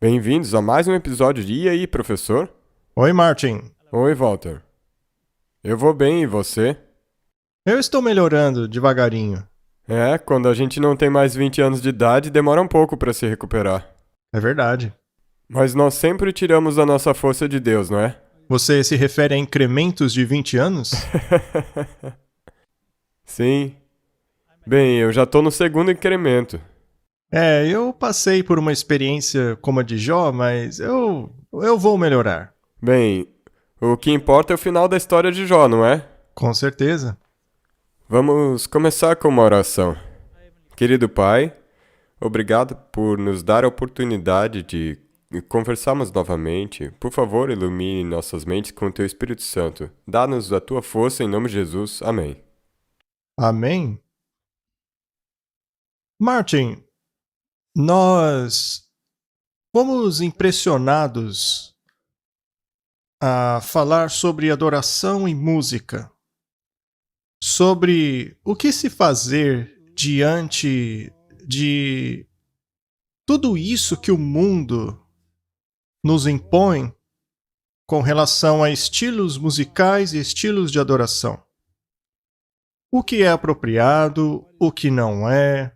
Bem-vindos a mais um episódio de E aí, professor? Oi, Martin. Oi, Walter. Eu vou bem, e você? Eu estou melhorando devagarinho. Quando a gente não tem mais 20 anos de idade, demora um pouco para se recuperar. É verdade. Mas nós sempre tiramos a nossa força de Deus, não é? Você se refere a incrementos de 20 anos? Sim. Bem, eu já tô no segundo incremento. Eu passei por uma experiência como a de Jó, mas eu vou melhorar. Bem, o que importa é o final da história de Jó, não é? Com certeza. Vamos começar com uma oração. Querido Pai, obrigado por nos dar a oportunidade de conversarmos novamente. Por favor, ilumine nossas mentes com o Teu Espírito Santo. Dá-nos a Tua força em nome de Jesus. Amém. Amém? Martin, nós fomos impressionados a falar sobre adoração e música, sobre o que se fazer diante de tudo isso que o mundo nos impõe com relação a estilos musicais e estilos de adoração. O que é apropriado, o que não é.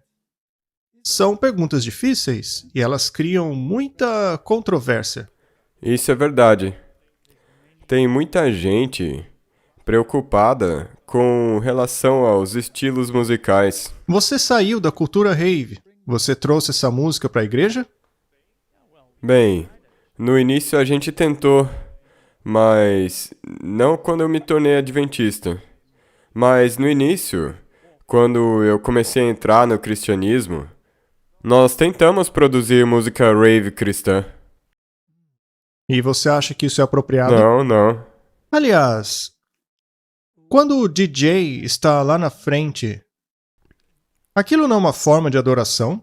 São perguntas difíceis e elas criam muita controvérsia. Isso é verdade. Tem muita gente preocupada com relação aos estilos musicais. Você saiu da cultura rave. Você trouxe essa música para a igreja? Bem, no início a gente tentou, mas não quando eu me tornei adventista. Mas no início, quando eu comecei a entrar no cristianismo, nós tentamos produzir música rave cristã. E você acha que isso é apropriado? Não. Aliás, quando o DJ está lá na frente, aquilo não é uma forma de adoração?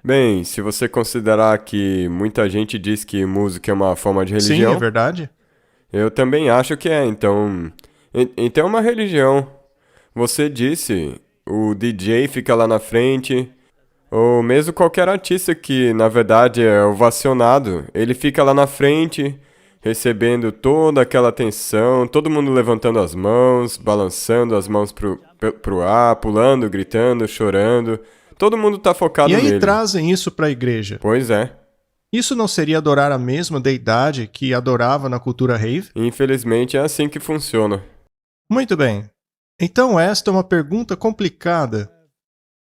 Bem, se você considerar que muita gente diz que música é uma forma de Sim, religião, é verdade. eu também acho que é, então é uma religião. Você disse, o DJ fica lá na frente, ou mesmo qualquer artista que na verdade é ovacionado, ele fica lá na frente, recebendo toda aquela atenção, todo mundo levantando as mãos, balançando as mãos pro ar, pulando, gritando, chorando. Todo mundo tá focado E aí nele. trazem isso para a igreja. Pois é. Isso não seria adorar a mesma deidade que adorava na cultura rave? Infelizmente é assim que funciona. Muito bem. Então esta é uma pergunta complicada.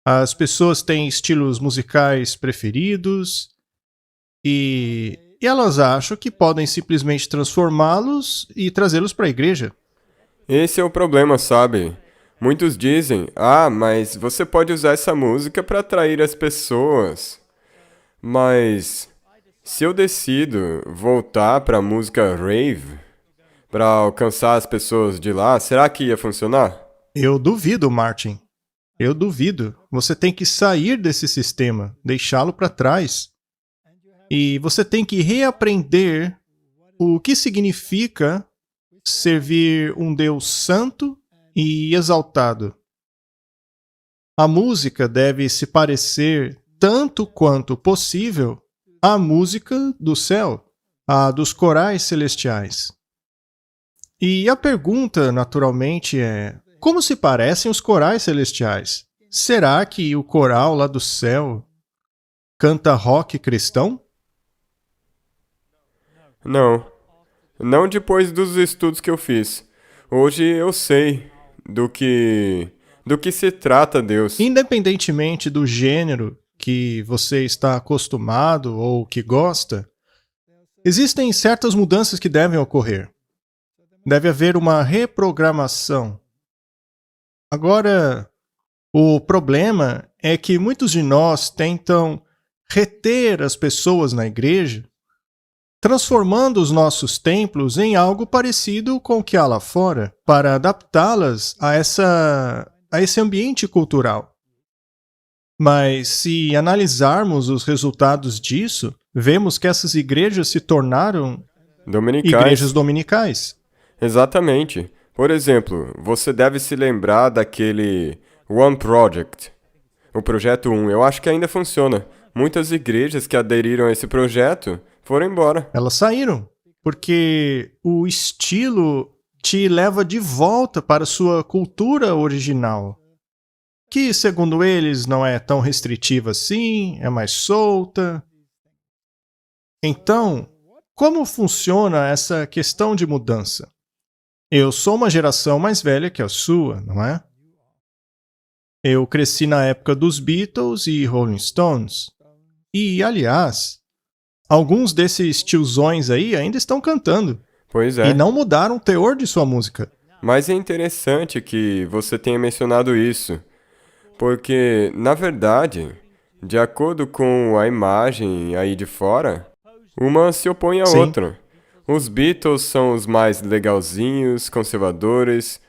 As pessoas têm estilos musicais preferidos e elas acham que podem simplesmente transformá-los e trazê-los para a igreja. Esse é o problema, sabe? Muitos dizem, mas você pode usar essa música para atrair as pessoas. Mas se eu decido voltar para a música rave, para alcançar as pessoas de lá, será que ia funcionar? Eu duvido, Martin. Eu duvido. Você tem que sair desse sistema, deixá-lo para trás. E você tem que reaprender o que significa servir um Deus santo e exaltado. A música deve se parecer tanto quanto possível à música do céu, à dos corais celestiais. E a pergunta, naturalmente, é: como se parecem os corais celestiais? Será que o coral lá do céu canta rock cristão? Não depois dos estudos que eu fiz. Hoje eu sei do que se trata Deus. Independentemente do gênero que você está acostumado ou que gosta, existem certas mudanças que devem ocorrer. Deve haver uma reprogramação. Agora, o problema é que muitos de nós tentam reter as pessoas na igreja, transformando os nossos templos em algo parecido com o que há lá fora, para adaptá-las a esse ambiente cultural. Mas se analisarmos os resultados disso, vemos que essas igrejas se tornaram igrejas dominicais. Exatamente. Por exemplo, você deve se lembrar daquele One Project. O Projeto 1, eu acho que ainda funciona. Muitas igrejas que aderiram a esse projeto foram embora. Elas saíram, porque o estilo te leva de volta para sua cultura original, que, segundo eles, não é tão restritiva assim, é mais solta. Então, como funciona essa questão de mudança? Eu sou uma geração mais velha que a sua, não é? Eu cresci na época dos Beatles e Rolling Stones. E, aliás, alguns desses tiozões aí ainda estão cantando. Pois E é. não mudaram o teor de sua música. Mas é interessante que você tenha mencionado isso, porque, na verdade, de acordo com a imagem aí de fora, uma se opõe à Sim. outra. Os Beatles são os mais legalzinhos, conservadores,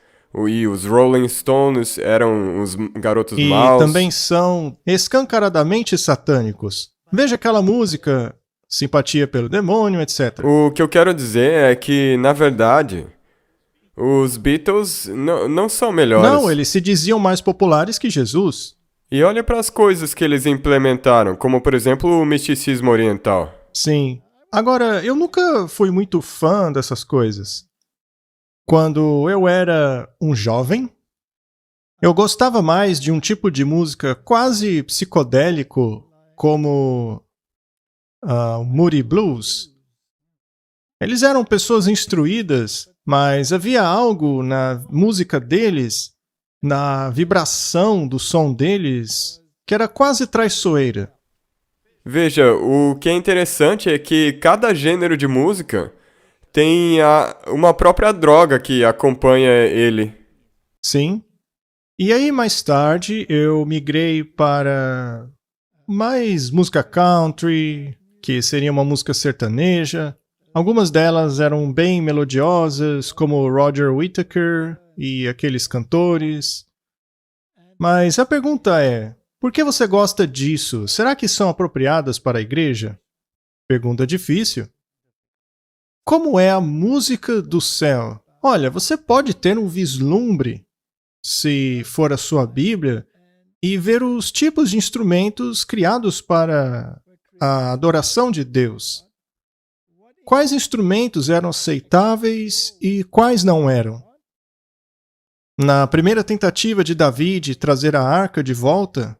e os Rolling Stones eram os garotos E maus. também são escancaradamente satânicos. Veja aquela música, Simpatia pelo Demônio, etc. O que eu quero dizer é que, na verdade, os Beatles não são melhores. Não, eles se diziam mais populares que Jesus. E olha para as coisas que eles implementaram, como por exemplo o misticismo oriental. Sim. Agora, eu nunca fui muito fã dessas coisas. Quando eu era um jovem, eu gostava mais de um tipo de música quase psicodélico, como o Moody Blues. Eles eram pessoas instruídas, mas havia algo na música deles, na vibração do som deles, que era quase traiçoeira. Veja, o que é interessante é que cada gênero de música tem uma própria droga que acompanha ele. Sim. E aí, mais tarde, eu migrei para mais música country, que seria uma música sertaneja. Algumas delas eram bem melodiosas, como Roger Whittaker e aqueles cantores. Mas a pergunta é, por que você gosta disso? Será que são apropriadas para a igreja? Pergunta difícil. Como é a música do céu? Olha, você pode ter um vislumbre, se for a sua Bíblia, e ver os tipos de instrumentos criados para a adoração de Deus. Quais instrumentos eram aceitáveis e quais não eram? Na primeira tentativa de Davi de trazer a arca de volta,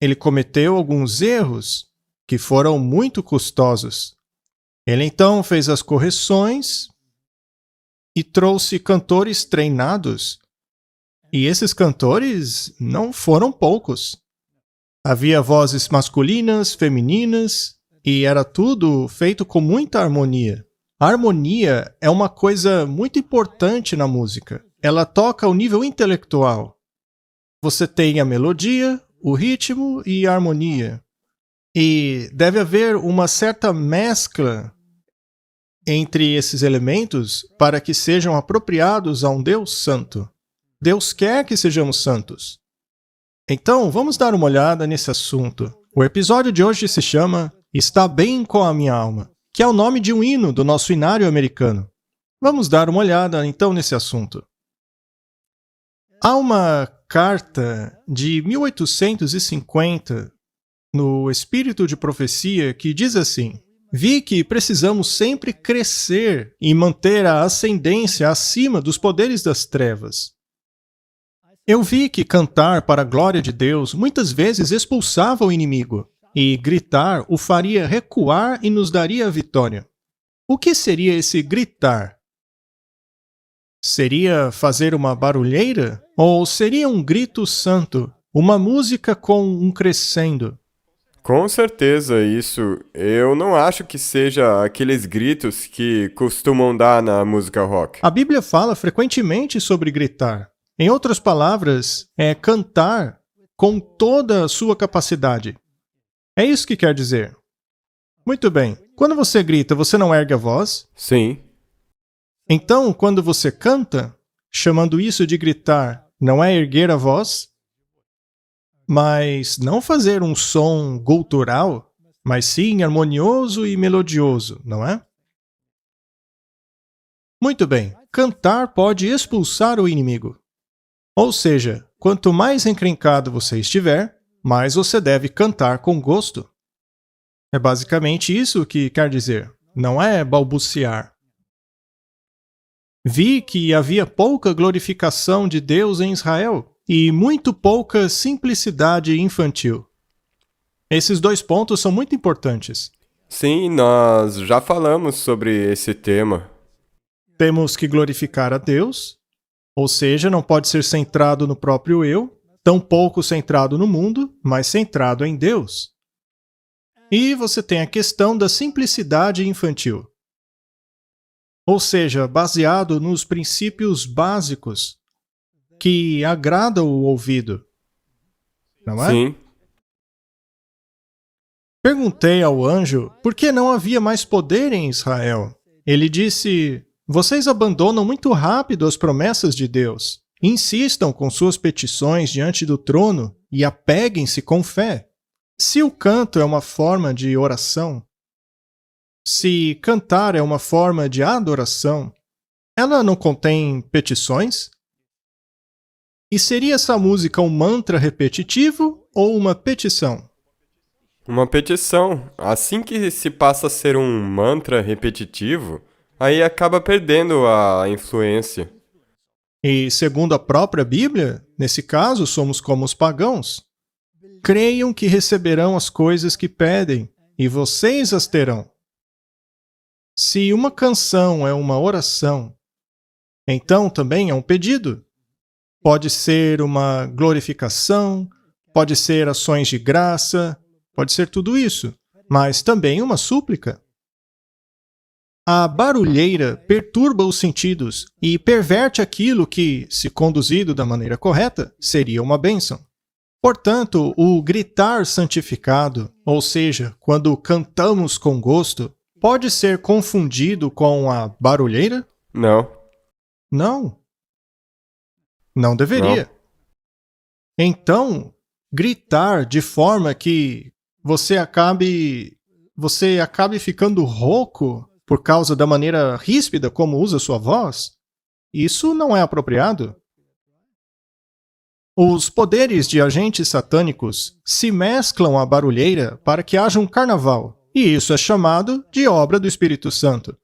ele cometeu alguns erros que foram muito custosos. Ele então fez as correções e trouxe cantores treinados. E esses cantores não foram poucos. Havia vozes masculinas, femininas, e era tudo feito com muita harmonia. A harmonia é uma coisa muito importante na música. Ela toca ao nível intelectual. Você tem a melodia, o ritmo e a harmonia. E deve haver uma certa mescla entre esses elementos para que sejam apropriados a um Deus santo. Deus quer que sejamos santos. Então, vamos dar uma olhada nesse assunto. O episódio de hoje se chama Está Bem com a Minha Alma, que é o nome de um hino do nosso inário americano. Vamos dar uma olhada, então, nesse assunto. Há uma carta de 1850 no Espírito de Profecia que diz assim: vi que precisamos sempre crescer e manter a ascendência acima dos poderes das trevas. Eu vi que cantar para a glória de Deus muitas vezes expulsava o inimigo, e gritar o faria recuar e nos daria a vitória. O que seria esse gritar? Seria fazer uma barulheira? Ou seria um grito santo, uma música com um crescendo? Com certeza, isso. Eu não acho que seja aqueles gritos que costumam dar na música rock. A Bíblia fala frequentemente sobre gritar. Em outras palavras, é cantar com toda a sua capacidade. É isso que quer dizer. Muito bem. Quando você grita, você não ergue a voz? Sim. Então, quando você canta, chamando isso de gritar, não é erguer a voz? Mas não fazer um som gutural, mas sim harmonioso e melodioso, não é? Muito bem. Cantar pode expulsar o inimigo. Ou seja, quanto mais encrencado você estiver, mas você deve cantar com gosto. É basicamente isso que quer dizer. Não é balbuciar. Vi que havia pouca glorificação de Deus em Israel e muito pouca simplicidade infantil. Esses 2 pontos são muito importantes. Sim, nós já falamos sobre esse tema. Temos que glorificar a Deus, ou seja, não pode ser centrado no próprio eu, tampouco centrado no mundo, mas centrado em Deus. E você tem a questão da simplicidade infantil. Ou seja, baseado nos princípios básicos que agradam o ouvido. Não é? Sim. Perguntei ao anjo por que não havia mais poder em Israel. Ele disse: vocês abandonam muito rápido as promessas de Deus. Insistam com suas petições diante do trono e apeguem-se com fé. Se o canto é uma forma de oração, se cantar é uma forma de adoração, ela não contém petições? E seria essa música um mantra repetitivo ou uma petição? Uma petição. Assim que se passa a ser um mantra repetitivo, aí acaba perdendo a influência. E, segundo a própria Bíblia, nesse caso somos como os pagãos. Creiam que receberão as coisas que pedem, e vocês as terão. Se uma canção é uma oração, então também é um pedido. Pode ser uma glorificação, pode ser ações de graça, pode ser tudo isso, mas também uma súplica. A barulheira perturba os sentidos e perverte aquilo que, se conduzido da maneira correta, seria uma bênção. Portanto, o gritar santificado, ou seja, quando cantamos com gosto, pode ser confundido com a barulheira? Não. Não. Não deveria. Não. Então, gritar de forma que você acabe ficando rouco por causa da maneira ríspida como usa sua voz, isso não é apropriado. Os poderes de agentes satânicos se mesclam à barulheira para que haja um carnaval, e isso é chamado de obra do Espírito Santo.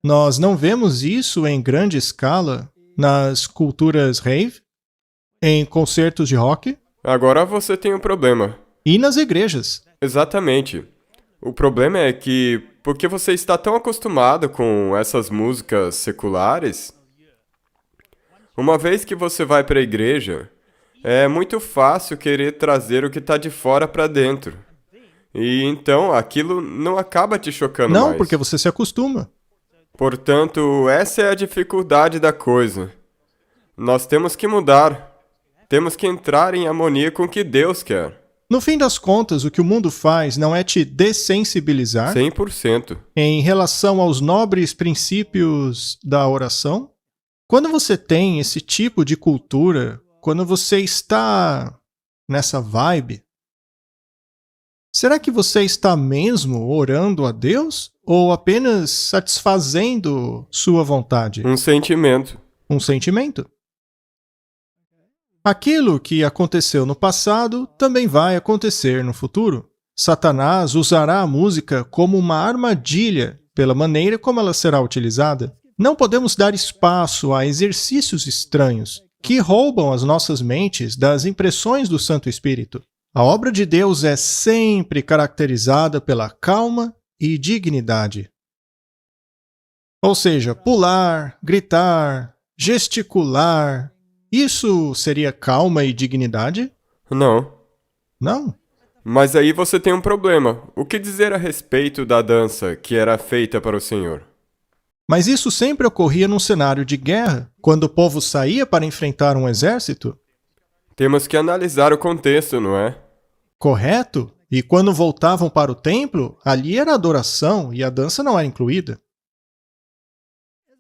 Nós não vemos isso em grande escala nas culturas rave, em concertos de rock Agora você tem um problema. e nas igrejas. Exatamente. O problema é que, porque você está tão acostumado com essas músicas seculares, uma vez que você vai para a igreja, é muito fácil querer trazer o que está de fora para dentro. E então aquilo não acaba te chocando Não, mais. porque você se acostuma. Portanto, essa é a dificuldade da coisa. Nós temos que mudar. Temos que entrar em harmonia com o que Deus quer. No fim das contas, o que o mundo faz não é te dessensibilizar 100%. em relação aos nobres princípios da oração? Quando você tem esse tipo de cultura, quando você está nessa vibe, será que você está mesmo orando a Deus ou apenas satisfazendo sua vontade? Um sentimento. Um sentimento. Aquilo que aconteceu no passado também vai acontecer no futuro. Satanás usará a música como uma armadilha pela maneira como ela será utilizada. Não podemos dar espaço a exercícios estranhos que roubam as nossas mentes das impressões do Santo Espírito. A obra de Deus é sempre caracterizada pela calma e dignidade. Ou seja, pular, gritar, gesticular, isso seria calma e dignidade? Não. Não. Mas aí você tem um problema. O que dizer a respeito da dança que era feita para o Senhor? Mas isso sempre ocorria num cenário de guerra, quando o povo saía para enfrentar um exército? Temos que analisar o contexto, não é? Correto? E quando voltavam para o templo, ali era adoração e a dança não era incluída.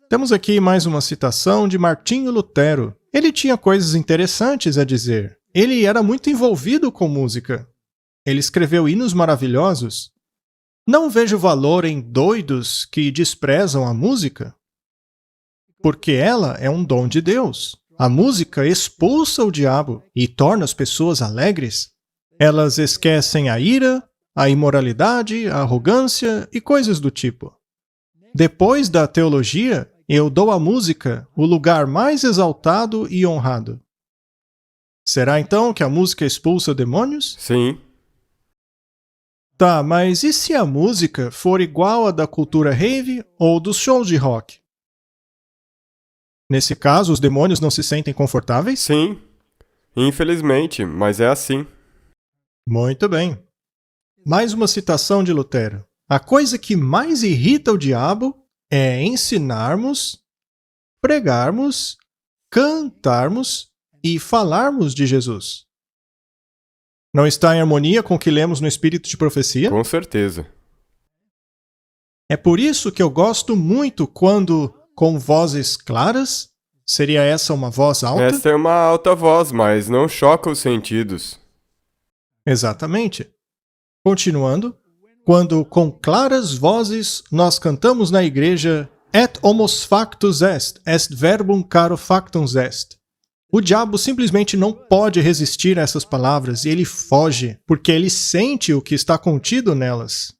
Temos aqui mais uma citação de Martinho Lutero. Ele tinha coisas interessantes a dizer. Ele era muito envolvido com música. Ele escreveu hinos maravilhosos. Não vejo valor em doidos que desprezam a música, porque ela é um dom de Deus. A música expulsa o diabo e torna as pessoas alegres. Elas esquecem a ira, a imoralidade, a arrogância e coisas do tipo. Depois da teologia, eu dou à música o lugar mais exaltado e honrado. Será então que a música expulsa demônios? Sim. Tá, mas e se a música for igual à da cultura rave ou dos shows de rock? Nesse caso, os demônios não se sentem confortáveis? Sim. Infelizmente, mas é assim. Muito bem. Mais uma citação de Lutero. A coisa que mais irrita o diabo é ensinarmos, pregarmos, cantarmos e falarmos de Jesus. Não está em harmonia com o que lemos no Espírito de Profecia? Com certeza. É por isso que eu gosto muito quando, com vozes claras, seria essa uma voz alta? Esta é uma alta voz, mas não choca os sentidos. Exatamente. Continuando, quando com claras vozes nós cantamos na igreja Et homos factus est verbum caro factum est. O diabo simplesmente não pode resistir a essas palavras e ele foge, porque ele sente o que está contido nelas.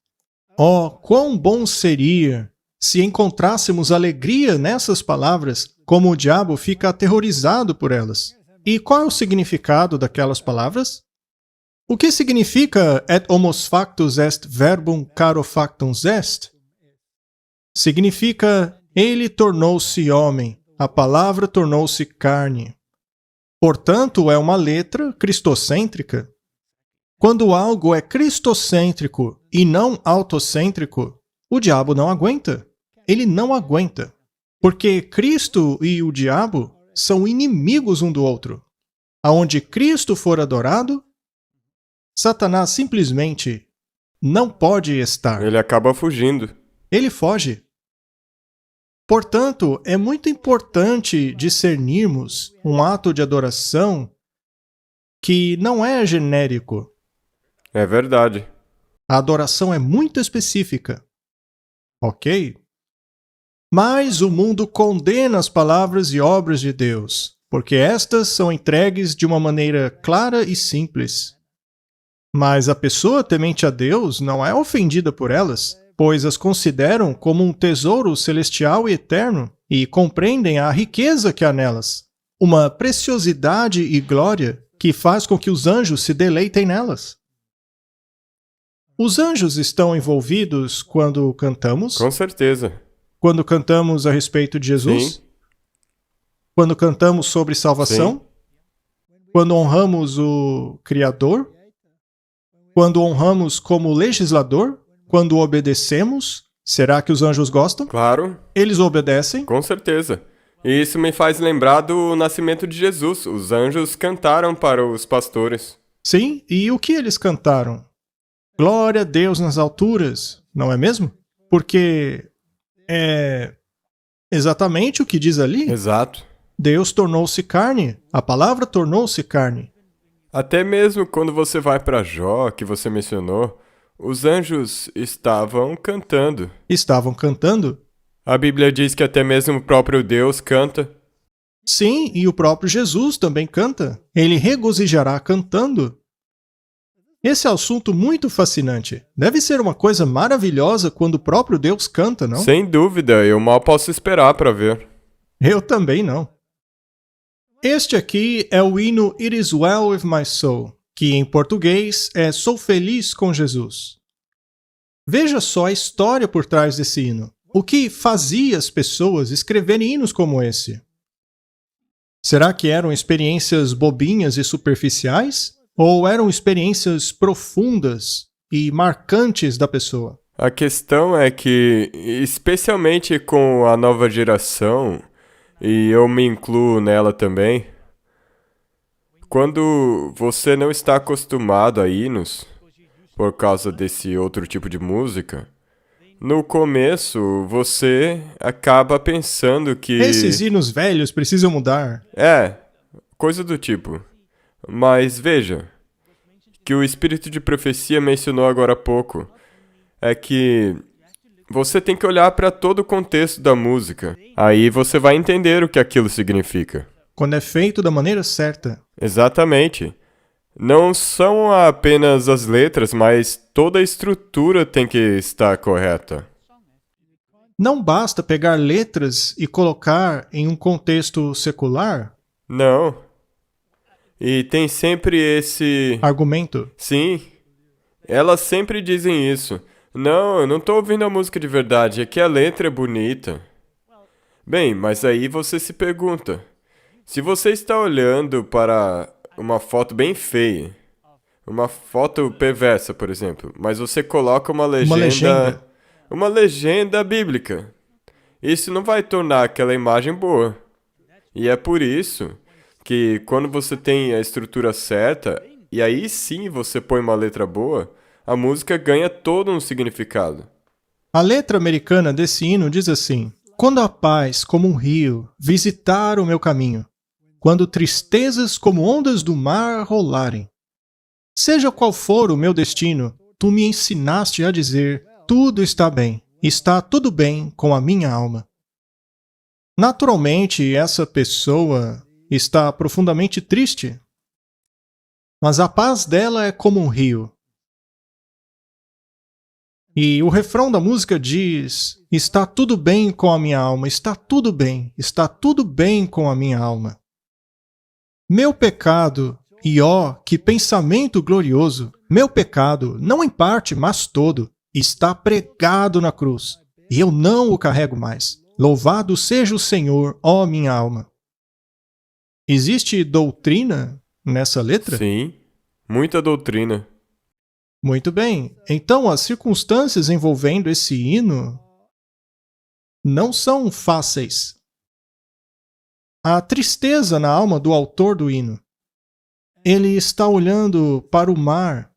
Oh, quão bom seria se encontrássemos alegria nessas palavras, como o diabo fica aterrorizado por elas. E qual é o significado daquelas palavras? O que significa et homos factus est verbum caro factum est? Significa ele tornou-se homem, a palavra tornou-se carne. Portanto, é uma letra cristocêntrica. Quando algo é cristocêntrico e não autocêntrico, o diabo não aguenta. Ele não aguenta. Porque Cristo e o diabo são inimigos um do outro. Aonde Cristo for adorado, Satanás simplesmente não pode estar. Ele acaba fugindo. Ele foge. Portanto, é muito importante discernirmos um ato de adoração que não é genérico. É verdade. A adoração é muito específica. Ok? Mas o mundo condena as palavras e obras de Deus, porque estas são entregues de uma maneira clara e simples. Mas a pessoa temente a Deus não é ofendida por elas, pois as consideram como um tesouro celestial e eterno e compreendem a riqueza que há nelas, uma preciosidade e glória que faz com que os anjos se deleitem nelas. Os anjos estão envolvidos quando cantamos? Com certeza. Quando cantamos a respeito de Jesus? Sim. Quando cantamos sobre salvação? Sim. Quando honramos o Criador? Quando honramos como legislador? Quando obedecemos? Será que os anjos gostam? Claro. Eles obedecem? Com certeza. E isso me faz lembrar do nascimento de Jesus. Os anjos cantaram para os pastores. Sim, e o que eles cantaram? Glória a Deus nas alturas, não é mesmo? Porque é exatamente o que diz ali. Exato. Deus tornou-se carne, a palavra tornou-se carne. Até mesmo quando você vai para Jó, que você mencionou, os anjos estavam cantando. Estavam cantando? A Bíblia diz que até mesmo o próprio Deus canta. Sim, e o próprio Jesus também canta. Ele regozijará cantando. Esse é um assunto muito fascinante. Deve ser uma coisa maravilhosa quando o próprio Deus canta, não? Sem dúvida, eu mal posso esperar para ver. Eu também não. Este aqui é o hino It Is Well With My Soul, que em português é Sou Feliz com Jesus. Veja só a história por trás desse hino. O que fazia as pessoas escreverem hinos como esse? Será que eram experiências bobinhas e superficiais? Ou eram experiências profundas e marcantes da pessoa? A questão é que, especialmente com a nova geração, e eu me incluo nela também, quando você não está acostumado a hinos, por causa desse outro tipo de música, no começo você acaba pensando que... Esses hinos velhos precisam mudar. É, coisa do tipo. Mas veja, que o espírito de profecia mencionou agora há pouco, é que você tem que olhar para todo o contexto da música. Aí você vai entender o que aquilo significa. Quando é feito da maneira certa. Exatamente. Não são apenas as letras, mas toda a estrutura tem que estar correta. Não basta pegar letras e colocar em um contexto secular? Não. E tem sempre esse... Argumento. Sim, elas sempre dizem isso. Não, eu não tô ouvindo a música de verdade, é que a letra é bonita. Bem, mas aí você se pergunta, se você está olhando para uma foto bem feia, uma foto perversa, por exemplo, mas você coloca uma legenda, uma legenda bíblica, isso não vai tornar aquela imagem boa. E é por isso que quando você tem a estrutura certa, e aí sim você põe uma letra boa, a música ganha todo um significado. A letra americana desse hino diz assim: quando a paz, como um rio, visitar o meu caminho, quando tristezas como ondas do mar rolarem. Seja qual for o meu destino, tu me ensinaste a dizer, tudo está tudo bem com a minha alma. Naturalmente, essa pessoa está profundamente triste, mas a paz dela é como um rio. E o refrão da música diz: está tudo bem com a minha alma, está tudo bem com a minha alma. Meu pecado, e ó, que pensamento glorioso, meu pecado, não em parte, mas todo, está pregado na cruz, e eu não o carrego mais. Louvado seja o Senhor, ó minha alma. Existe doutrina nessa letra? Sim, muita doutrina. Muito bem. Então, as circunstâncias envolvendo esse hino não são fáceis. A tristeza na alma do autor do hino. Ele está olhando para o mar,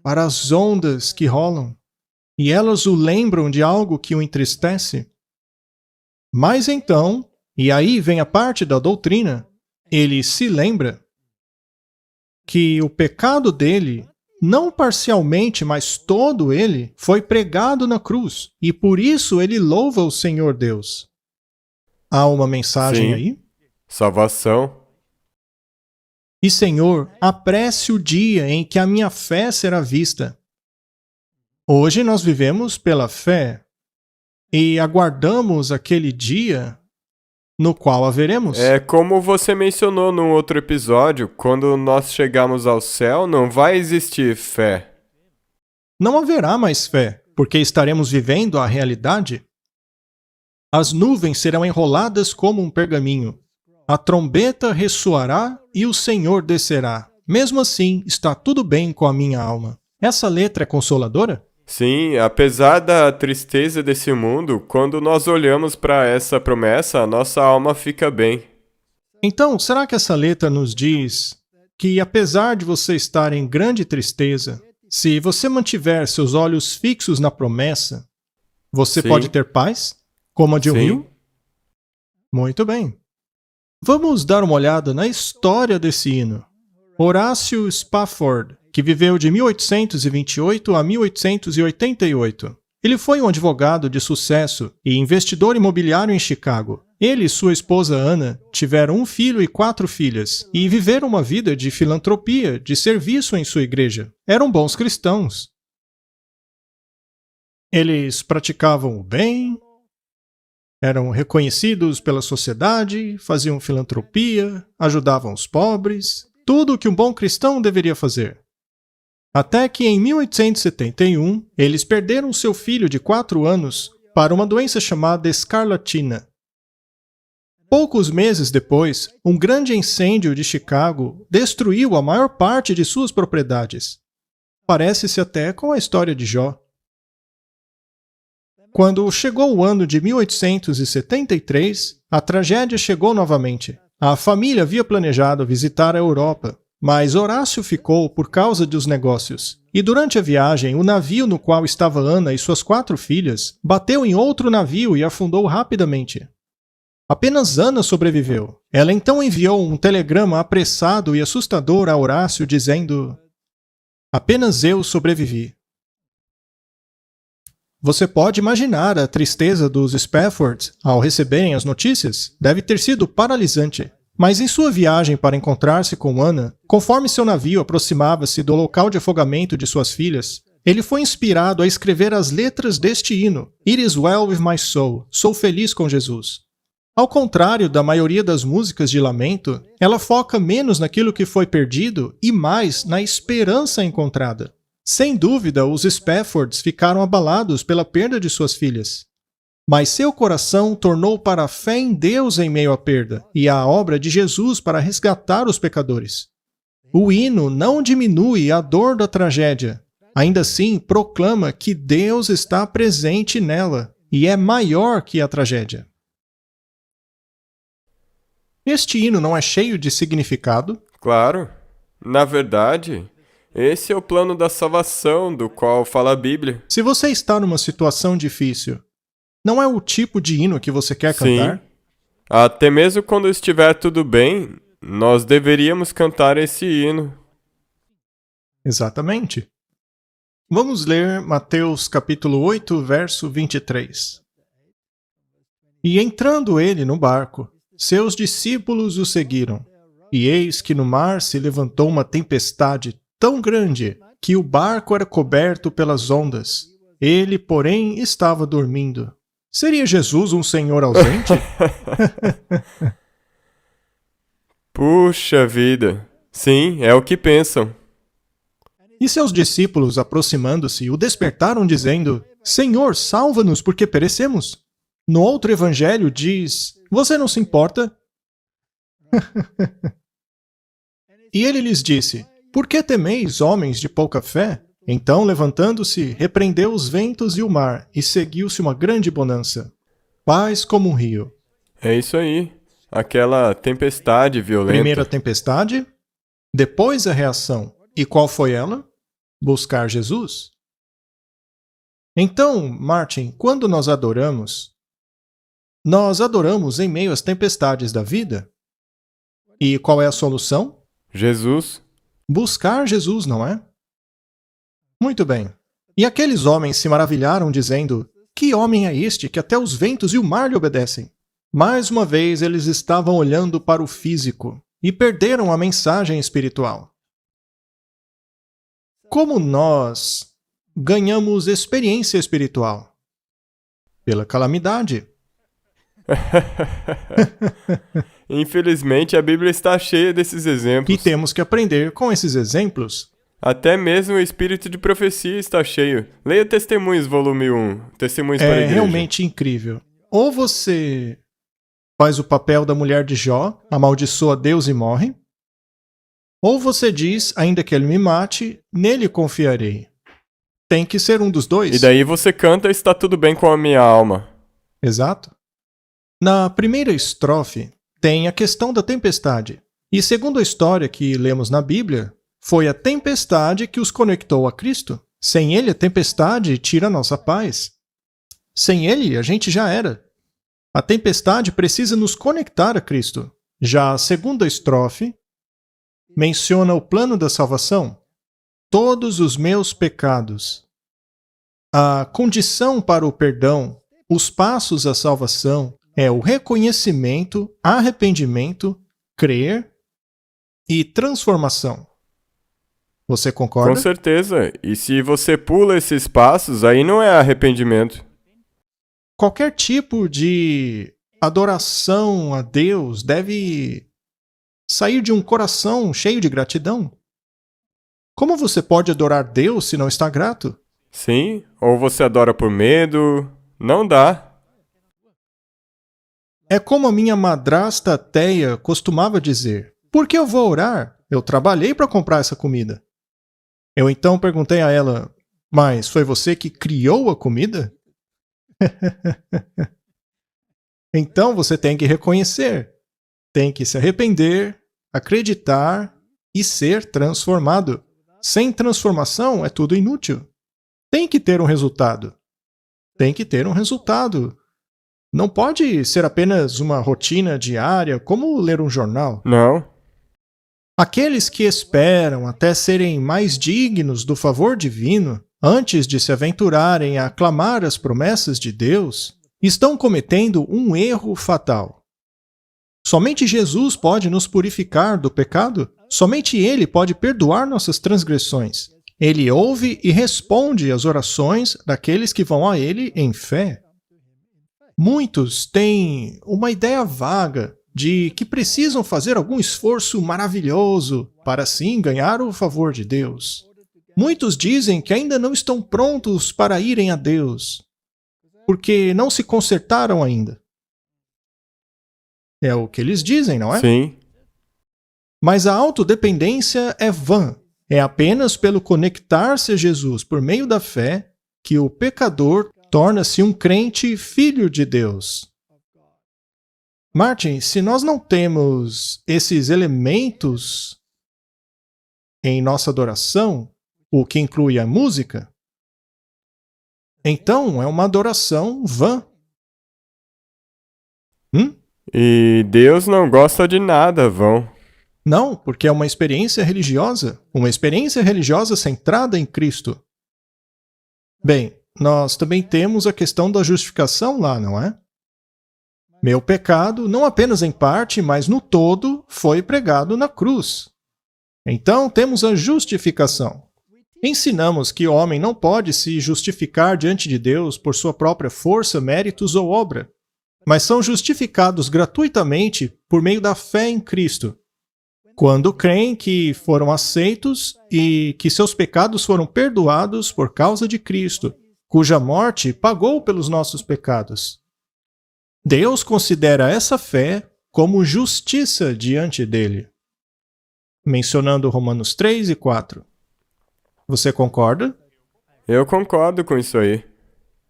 para as ondas que rolam, e elas o lembram de algo que o entristece. Mas então, e aí vem a parte da doutrina, ele se lembra que o pecado dele, não parcialmente, mas todo ele, foi pregado na cruz. E por isso ele louva o Senhor Deus. Há uma mensagem Sim, aí? salvação. E Senhor, apresse o dia em que a minha fé será vista. Hoje nós vivemos pela fé e aguardamos aquele dia no qual a veremos. É como você mencionou num outro episódio, quando nós chegarmos ao céu, não vai existir fé. Não haverá mais fé, porque estaremos vivendo a realidade. As nuvens serão enroladas como um pergaminho. A trombeta ressoará e o Senhor descerá. Mesmo assim, está tudo bem com a minha alma. Essa letra é consoladora? Sim, apesar da tristeza desse mundo, quando nós olhamos para essa promessa, a nossa alma fica bem. Então, será que essa letra nos diz que, apesar de você estar em grande tristeza, se você mantiver seus olhos fixos na promessa, você Sim. pode ter paz? Como a de um Sim. rio? Muito bem. Vamos dar uma olhada na história desse hino. Horácio Spafford, que viveu de 1828 a 1888. Ele foi um advogado de sucesso e investidor imobiliário em Chicago. Ele e sua esposa Anna tiveram um filho e 4 filhas e viveram uma vida de filantropia, de serviço em sua igreja. Eram bons cristãos. Eles praticavam o bem, eram reconhecidos pela sociedade, faziam filantropia, ajudavam os pobres, tudo o que um bom cristão deveria fazer. Até que em 1871, eles perderam seu filho de 4 anos para uma doença chamada escarlatina. Poucos meses depois, um grande incêndio de Chicago destruiu a maior parte de suas propriedades. Parece-se até com a história de Jó. Quando chegou o ano de 1873, a tragédia chegou novamente. A família havia planejado visitar a Europa, mas Horácio ficou por causa dos negócios. E durante a viagem, o navio no qual estava Ana e suas 4 filhas bateu em outro navio e afundou rapidamente. Apenas Ana sobreviveu. Ela então enviou um telegrama apressado e assustador a Horácio dizendo: "Apenas eu sobrevivi." Você pode imaginar a tristeza dos Spaffords ao receberem as notícias? Deve ter sido paralisante. Mas em sua viagem para encontrar-se com Ana, conforme seu navio aproximava-se do local de afogamento de suas filhas, ele foi inspirado a escrever as letras deste hino, It is well with my soul, sou feliz com Jesus. Ao contrário da maioria das músicas de lamento, ela foca menos naquilo que foi perdido e mais na esperança encontrada. Sem dúvida, os Spaffords ficaram abalados pela perda de suas filhas. Mas seu coração tornou para a fé em Deus em meio à perda e à obra de Jesus para resgatar os pecadores. O hino não diminui a dor da tragédia. Ainda assim, proclama que Deus está presente nela e é maior que a tragédia. Este hino não é cheio de significado? Claro. Na verdade, esse é o plano da salvação do qual fala a Bíblia. Se você está numa situação difícil, não é o tipo de hino que você quer cantar? Sim. Até mesmo quando estiver tudo bem, nós deveríamos cantar esse hino. Exatamente. Vamos ler Mateus capítulo 8, verso 23. E entrando ele no barco, seus discípulos o seguiram. E eis que no mar se levantou uma tempestade tão grande que o barco era coberto pelas ondas. Ele, porém, estava dormindo. Seria Jesus um senhor ausente? Puxa vida. Sim, é o que pensam. E seus discípulos, aproximando-se, o despertaram, dizendo: Senhor, salva-nos, porque perecemos. No outro evangelho diz: Você não se importa? E ele lhes disse: Por que temeis, homens de pouca fé? Então, levantando-se, repreendeu os ventos e o mar, e seguiu-se uma grande bonança. Paz como um rio. É isso aí. Aquela tempestade violenta. Primeira tempestade, depois a reação. E qual foi ela? Buscar Jesus. Então, Martin, quando nós adoramos em meio às tempestades da vida. E qual é a solução? Jesus. Buscar Jesus, não é? Muito bem. E aqueles homens se maravilharam, dizendo: Que homem é este que até os ventos e o mar lhe obedecem? Mais uma vez eles estavam olhando para o físico e perderam a mensagem espiritual. Como nós ganhamos experiência espiritual? Pela calamidade. Infelizmente, a Bíblia está cheia desses exemplos. E temos que aprender com esses exemplos. Até mesmo o espírito de profecia está cheio. Leia Testemunhos, volume 1. Testemunhos para a É igreja. realmente incrível. Ou você faz o papel da mulher de Jó, amaldiçoa Deus e morre. Ou você diz, ainda que ele me mate, nele confiarei. Tem que ser um dos dois. E daí você canta Está tudo bem com a minha alma. Exato. Na primeira estrofe, tem a questão da tempestade. E segundo a história que lemos na Bíblia, foi a tempestade que os conectou a Cristo. Sem ele, a tempestade tira a nossa paz. Sem ele, a gente já era. A tempestade precisa nos conectar a Cristo. Já a segunda estrofe menciona o plano da salvação. Todos os meus pecados. A condição para o perdão, os passos à salvação, é o reconhecimento, arrependimento, crer e transformação. Você concorda? Com certeza. E se você pula esses passos, aí não é arrependimento. Qualquer tipo de adoração a Deus deve sair de um coração cheio de gratidão. Como você pode adorar Deus se não está grato? Sim, ou você adora por medo. Não dá. É como a minha madrasta Teia costumava dizer: Por que eu vou orar? Eu trabalhei para comprar essa comida. Eu então perguntei a ela: Mas foi você que criou a comida? Então você tem que reconhecer, tem que se arrepender, acreditar e ser transformado. Sem transformação é tudo inútil. Tem que ter um resultado. Tem que ter um resultado. Não pode ser apenas uma rotina diária, como ler um jornal. Não. Aqueles que esperam até serem mais dignos do favor divino, antes de se aventurarem a aclamar as promessas de Deus, estão cometendo um erro fatal. Somente Jesus pode nos purificar do pecado. Somente Ele pode perdoar nossas transgressões. Ele ouve e responde às orações daqueles que vão a Ele em fé. Muitos têm uma ideia vaga de que precisam fazer algum esforço maravilhoso para assim ganhar o favor de Deus. Muitos dizem que ainda não estão prontos para irem a Deus, porque não se consertaram ainda. É o que eles dizem, não é? Sim. Mas a autodependência é vã. É apenas pelo conectar-se a Jesus por meio da fé que o pecador torna-se um crente filho de Deus. Martin, se nós não temos esses elementos em nossa adoração, o que inclui a música, então é uma adoração vã. E Deus não gosta de nada vão. Não, porque é uma experiência religiosa centrada em Cristo. Bem, nós também temos a questão da justificação lá, não é? Meu pecado, não apenas em parte, mas no todo, foi pregado na cruz. Então temos a justificação. Ensinamos que o homem não pode se justificar diante de Deus por sua própria força, méritos ou obra, mas são justificados gratuitamente por meio da fé em Cristo, quando creem que foram aceitos e que seus pecados foram perdoados por causa de Cristo, cuja morte pagou pelos nossos pecados. Deus considera essa fé como justiça diante dele. Mencionando Romanos 3 e 4. Você concorda? Eu concordo com isso aí.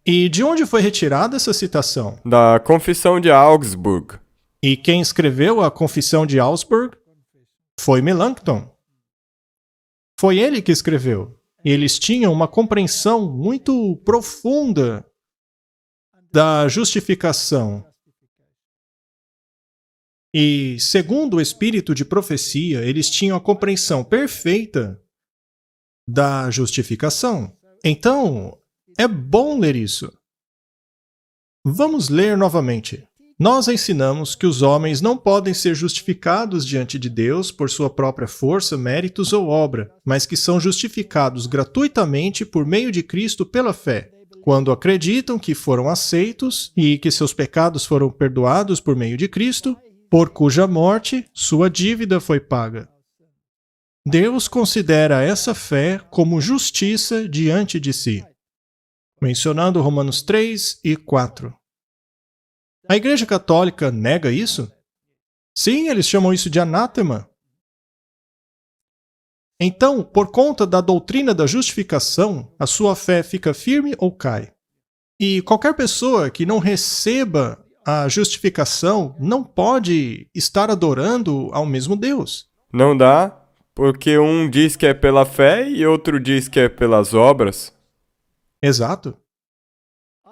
E de onde foi retirada essa citação? Da Confissão de Augsburg. E quem escreveu a Confissão de Augsburg? Foi Melanchthon. Foi ele que escreveu. E eles tinham uma compreensão muito profunda da justificação. E, segundo o espírito de profecia, eles tinham a compreensão perfeita da justificação. Então, é bom ler isso. Vamos ler novamente. Nós ensinamos que os homens não podem ser justificados diante de Deus por sua própria força, méritos ou obra, mas que são justificados gratuitamente por meio de Cristo pela fé, quando acreditam que foram aceitos e que seus pecados foram perdoados por meio de Cristo, por cuja morte sua dívida foi paga. Deus considera essa fé como justiça diante de si. Mencionando Romanos 3 e 4. A Igreja Católica nega isso? Sim, eles chamam isso de anátema. Então, por conta da doutrina da justificação, a sua fé fica firme ou cai? E qualquer pessoa que não receba a justificação não pode estar adorando ao mesmo Deus. Não dá, porque um diz que é pela fé e outro diz que é pelas obras. Exato.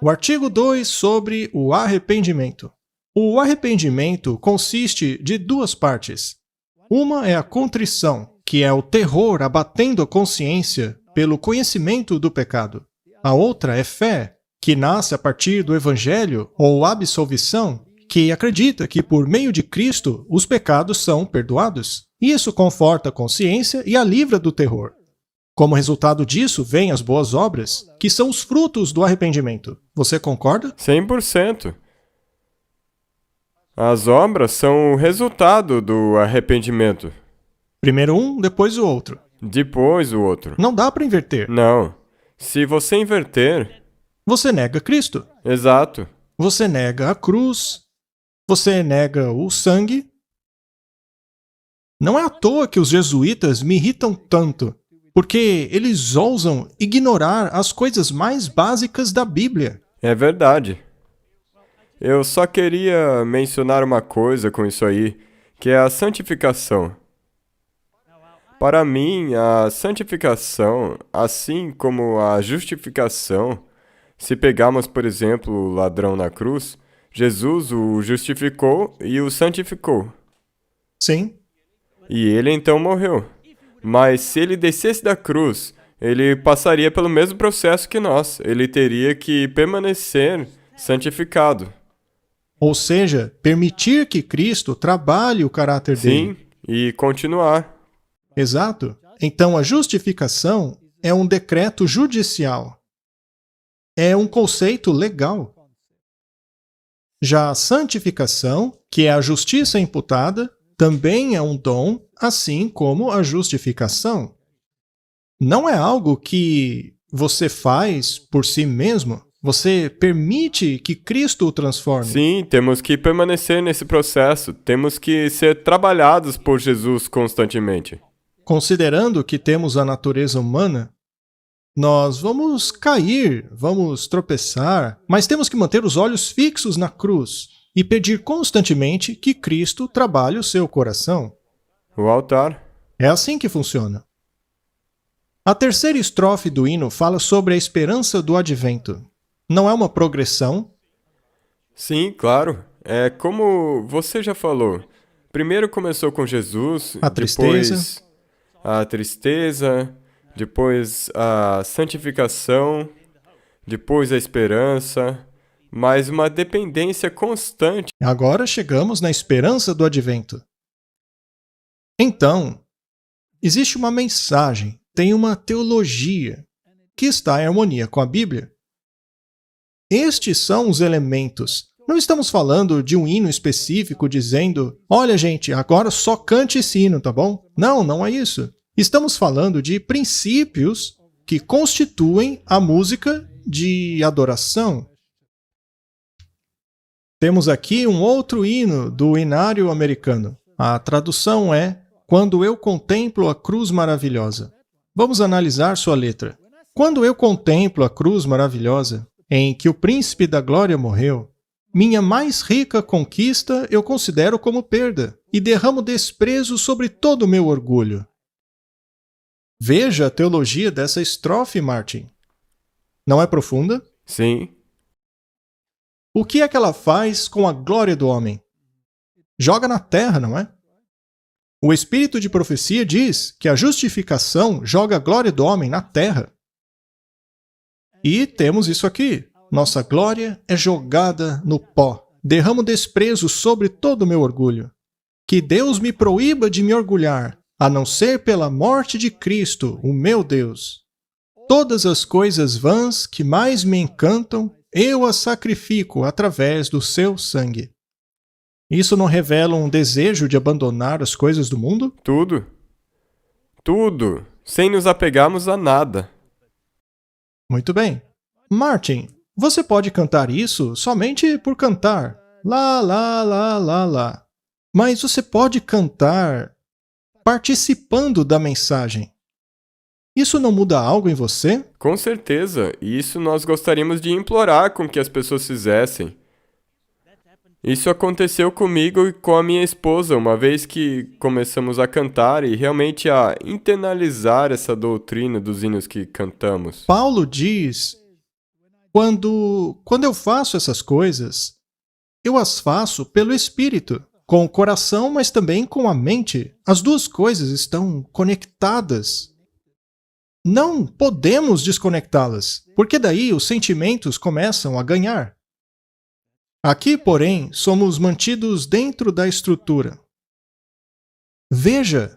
O artigo 2 sobre o arrependimento. O arrependimento consiste de duas partes. Uma é a contrição, que é o terror abatendo a consciência pelo conhecimento do pecado. A outra é fé, que nasce a partir do Evangelho ou absolvição, que acredita que por meio de Cristo os pecados são perdoados. Isso conforta a consciência e a livra do terror. Como resultado disso, vêm as boas obras, que são os frutos do arrependimento. Você concorda? 100%. As obras são o resultado do arrependimento. Primeiro um, depois o outro. Depois o outro. Não dá para inverter. Não. Se você inverter... Você nega Cristo. Exato. Você nega a cruz. Você nega o sangue. Não é à toa que os jesuítas me irritam tanto, porque eles ousam ignorar as coisas mais básicas da Bíblia. É verdade. Eu só queria mencionar uma coisa com isso aí, que é a santificação. Para mim, a santificação, assim como a justificação, se pegarmos, por exemplo, o ladrão na cruz, Jesus o justificou e o santificou. Sim. E ele então morreu. Mas se ele descesse da cruz, ele passaria pelo mesmo processo que nós. Ele teria que permanecer santificado. Ou seja, permitir que Cristo trabalhe o caráter dele. Sim, e continuar. Exato. Então, a justificação é um decreto judicial. É um conceito legal. Já a santificação, que é a justiça imputada, também é um dom, assim como a justificação. Não é algo que você faz por si mesmo. Você permite que Cristo o transforme. Sim, temos que permanecer nesse processo. Temos que ser trabalhados por Jesus constantemente. Considerando que temos a natureza humana, nós vamos cair, vamos tropeçar, mas temos que manter os olhos fixos na cruz e pedir constantemente que Cristo trabalhe o seu coração. O altar. É assim que funciona. A terceira estrofe do hino fala sobre a esperança do advento. Não é uma progressão? Sim, claro. É como você já falou. Primeiro começou com Jesus, A tristeza. depois a tristeza, depois a santificação, depois a esperança, mas uma dependência constante. Agora chegamos na esperança do advento. Então, existe uma mensagem, tem uma teologia que está em harmonia com a Bíblia. Estes são os elementos. Não estamos falando de um hino específico dizendo, olha gente, agora só cante esse hino, tá bom? Não, não é isso. Estamos falando de princípios que constituem a música de adoração. Temos aqui um outro hino do hinário americano. A tradução é Quando eu contemplo a cruz maravilhosa. Vamos analisar sua letra. Quando eu contemplo a cruz maravilhosa, em que o príncipe da glória morreu, minha mais rica conquista eu considero como perda, e derramo desprezo sobre todo o meu orgulho. Veja a teologia dessa estrofe, Martin. Não é profunda? Sim, O que é que ela faz com a glória do homem? Joga na terra, não é? O espírito de profecia diz que a justificação joga a glória do homem na terra. E temos isso aqui. Nossa glória é jogada no pó. Derramo desprezo sobre todo o meu orgulho. Que Deus me proíba de me orgulhar, a não ser pela morte de Cristo, o meu Deus. Todas as coisas vãs que mais me encantam, eu as sacrifico através do seu sangue. Isso não revela um desejo de abandonar as coisas do mundo? tudo. Tudo, sem nos apegarmos a nada. Muito bem. Martin, você pode cantar isso somente por cantar. Lá, lá, lá, lá, lá. Mas você pode cantar participando da mensagem. Isso não muda algo em você? Com certeza, e isso nós gostaríamos de implorar com que as pessoas fizessem. Isso aconteceu comigo e com a minha esposa, uma vez que começamos a cantar e realmente a internalizar essa doutrina dos hinos que cantamos. Paulo diz, quando eu faço essas coisas, eu as faço pelo Espírito, com o coração, mas também com a mente. As duas coisas estão conectadas. Não podemos desconectá-las, porque daí os sentimentos começam a ganhar. Aqui, porém, somos mantidos dentro da estrutura. Veja,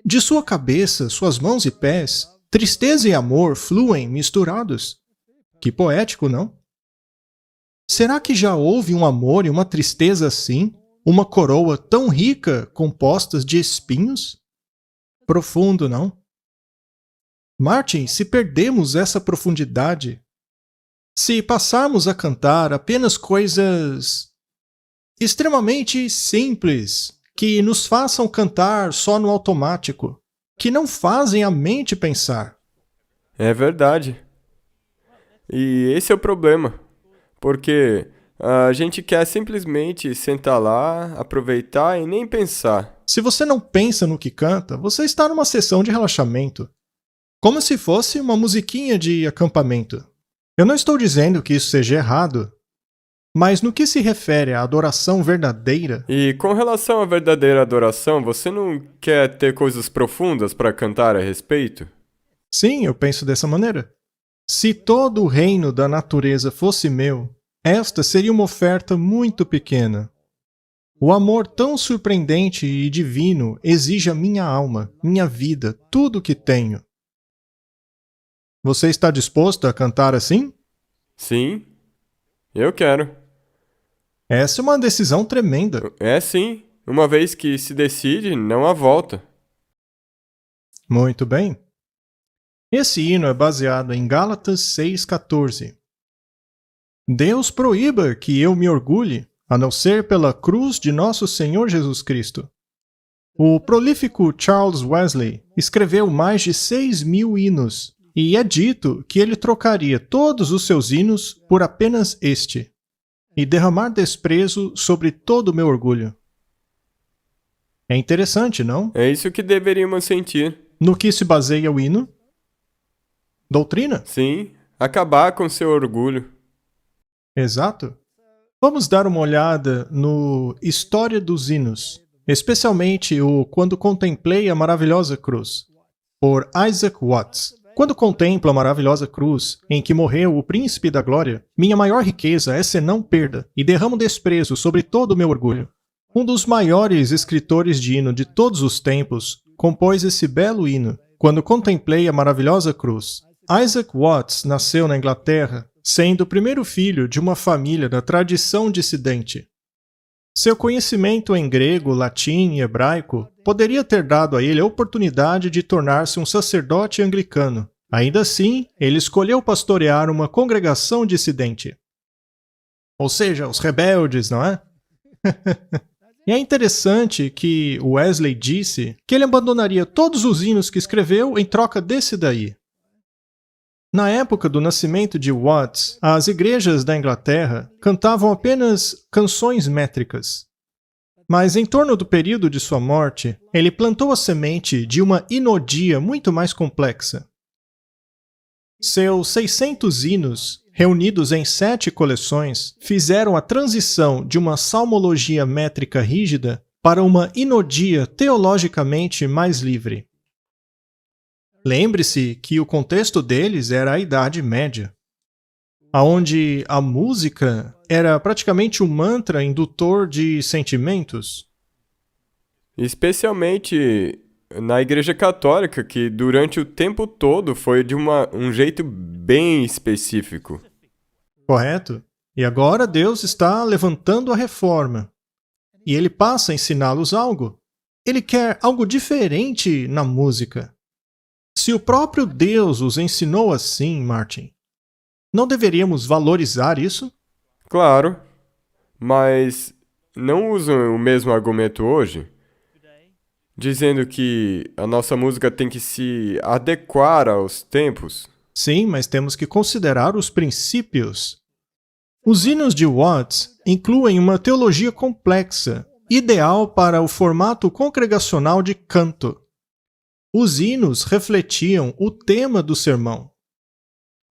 de sua cabeça, suas mãos e pés, tristeza e amor fluem misturados. Que poético, não? Será que já houve um amor e uma tristeza assim? Uma coroa tão rica, compostas de espinhos? Profundo, não? Martin, se perdemos essa profundidade, se passarmos a cantar apenas coisas extremamente simples, que nos façam cantar só no automático, que não fazem a mente pensar. É verdade. E esse é o problema, porque a gente quer simplesmente sentar lá, aproveitar e nem pensar. Se você não pensa no que canta, você está numa sessão de relaxamento, como se fosse uma musiquinha de acampamento. Eu não estou dizendo que isso seja errado, mas no que se refere à adoração verdadeira, E com relação à verdadeira adoração, você não quer ter coisas profundas para cantar a respeito? sim, eu penso dessa maneira. Se todo o reino da natureza fosse meu, esta seria uma oferta muito pequena. O amor tão surpreendente e divino exige a minha alma, minha vida, tudo o que tenho. Você está disposto a cantar assim? Sim, eu quero. Essa é uma decisão tremenda. É sim, uma vez que se decide, não há volta. Muito bem. Esse hino é baseado em Gálatas 6,14. Deus proíba que eu me orgulhe, a não ser pela cruz de nosso Senhor Jesus Cristo. O prolífico Charles Wesley escreveu mais de 6.000 hinos, e é dito que ele trocaria todos os seus hinos por apenas este, e derramar desprezo sobre todo o meu orgulho. É interessante, não? É isso que deveríamos sentir. No que se baseia o hino? Doutrina? Sim, acabar com seu orgulho. Exato. Vamos dar uma olhada no História dos Hinos, especialmente o Quando Contemplei a Maravilhosa Cruz, por Isaac Watts. Quando contemplo a maravilhosa cruz em que morreu o Príncipe da Glória, minha maior riqueza é senão perda, e derramo desprezo sobre todo o meu orgulho. Um dos maiores escritores de hino de todos os tempos compôs esse belo hino, Quando Contemplei a Maravilhosa Cruz. Isaac Watts nasceu na Inglaterra, sendo o primeiro filho de uma família da tradição dissidente. Seu conhecimento em grego, latim e hebraico poderia ter dado a ele a oportunidade de tornar-se um sacerdote anglicano. Ainda assim, ele escolheu pastorear uma congregação dissidente. Ou seja, os rebeldes, não é? E é interessante que Wesley disse que ele abandonaria todos os hinos que escreveu em troca desse daí. Na época do nascimento de Watts, as igrejas da Inglaterra cantavam apenas canções métricas. Mas em torno do período de sua morte, ele plantou a semente de uma hinodia muito mais complexa. Seus 600 hinos, reunidos em 7 coleções, fizeram a transição de uma salmologia métrica rígida para uma hinodia teologicamente mais livre. Lembre-se que o contexto deles era a Idade Média, onde a música era praticamente um mantra indutor de sentimentos. Especialmente na Igreja Católica, que durante o tempo todo foi de um jeito bem específico. Correto? E agora Deus está levantando a reforma. E ele passa a ensiná-los algo. Ele quer algo diferente na música. Se o próprio Deus os ensinou assim, Martin, não deveríamos valorizar isso? Claro, mas não usam o mesmo argumento hoje, dizendo que a nossa música tem que se adequar aos tempos. Sim, mas temos que considerar os princípios. Os hinos de Watts incluem uma teologia complexa, ideal para o formato congregacional de canto. Os hinos refletiam o tema do sermão.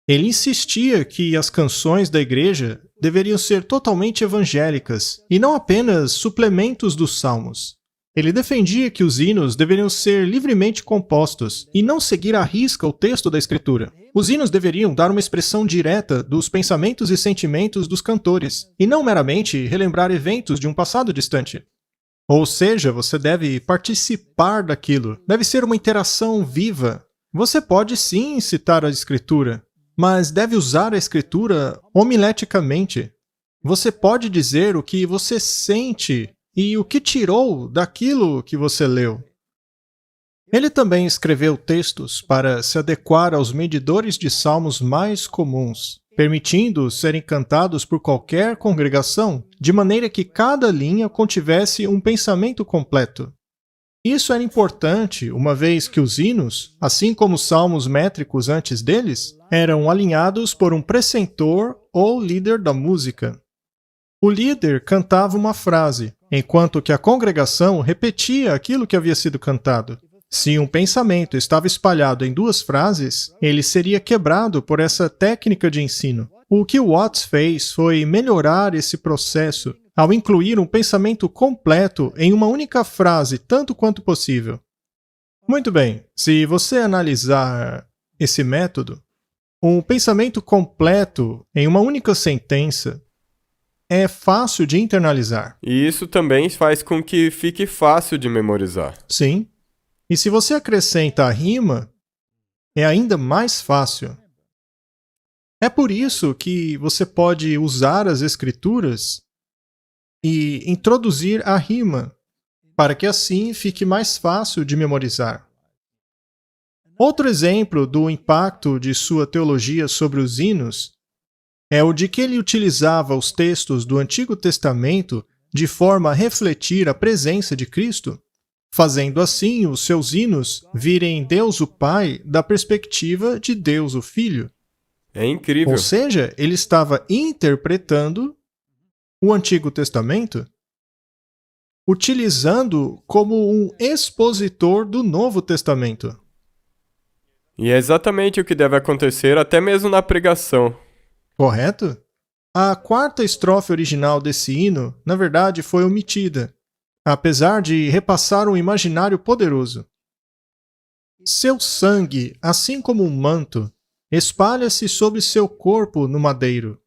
Ele insistia que as canções da igreja deveriam ser totalmente evangélicas e não apenas suplementos dos salmos. Ele defendia que os hinos deveriam ser livremente compostos e não seguir à risca o texto da Escritura. Os hinos deveriam dar uma expressão direta dos pensamentos e sentimentos dos cantores, e não meramente relembrar eventos de um passado distante. Ou seja, você deve participar daquilo, deve ser uma interação viva. Você pode sim citar a Escritura, mas deve usar a Escritura homileticamente. Você pode dizer o que você sente e o que tirou daquilo que você leu. Ele também escreveu textos para se adequar aos medidores de salmos mais comuns, permitindo serem cantados por qualquer congregação, de maneira que cada linha contivesse um pensamento completo. Isso era importante, uma vez que os hinos, assim como os salmos métricos antes deles, eram alinhados por um precentor ou líder da música. O líder cantava uma frase, enquanto que a congregação repetia aquilo que havia sido cantado. Se um pensamento estava espalhado em 2 frases, ele seria quebrado por essa técnica de ensino. O que Watts fez foi melhorar esse processo ao incluir um pensamento completo em uma única frase tanto quanto possível. Muito bem, se você analisar esse método, um pensamento completo em uma única sentença é fácil de internalizar. E isso também faz com que fique fácil de memorizar. Sim. E se você acrescenta a rima, é ainda mais fácil. É por isso que você pode usar as escrituras e introduzir a rima, para que assim fique mais fácil de memorizar. Outro exemplo do impacto de sua teologia sobre os hinos é o de que ele utilizava os textos do Antigo Testamento de forma a refletir a presença de Cristo, fazendo assim os seus hinos virem Deus o Pai da perspectiva de Deus o Filho. É incrível. Ou seja, ele estava interpretando o Antigo Testamento, utilizando como um expositor do Novo Testamento. E é exatamente o que deve acontecer até mesmo na pregação. Correto? A quarta estrofe original desse hino, na verdade, foi omitida, apesar de repassar um imaginário poderoso. Seu sangue, assim como um manto, espalha-se sobre seu corpo no madeiro.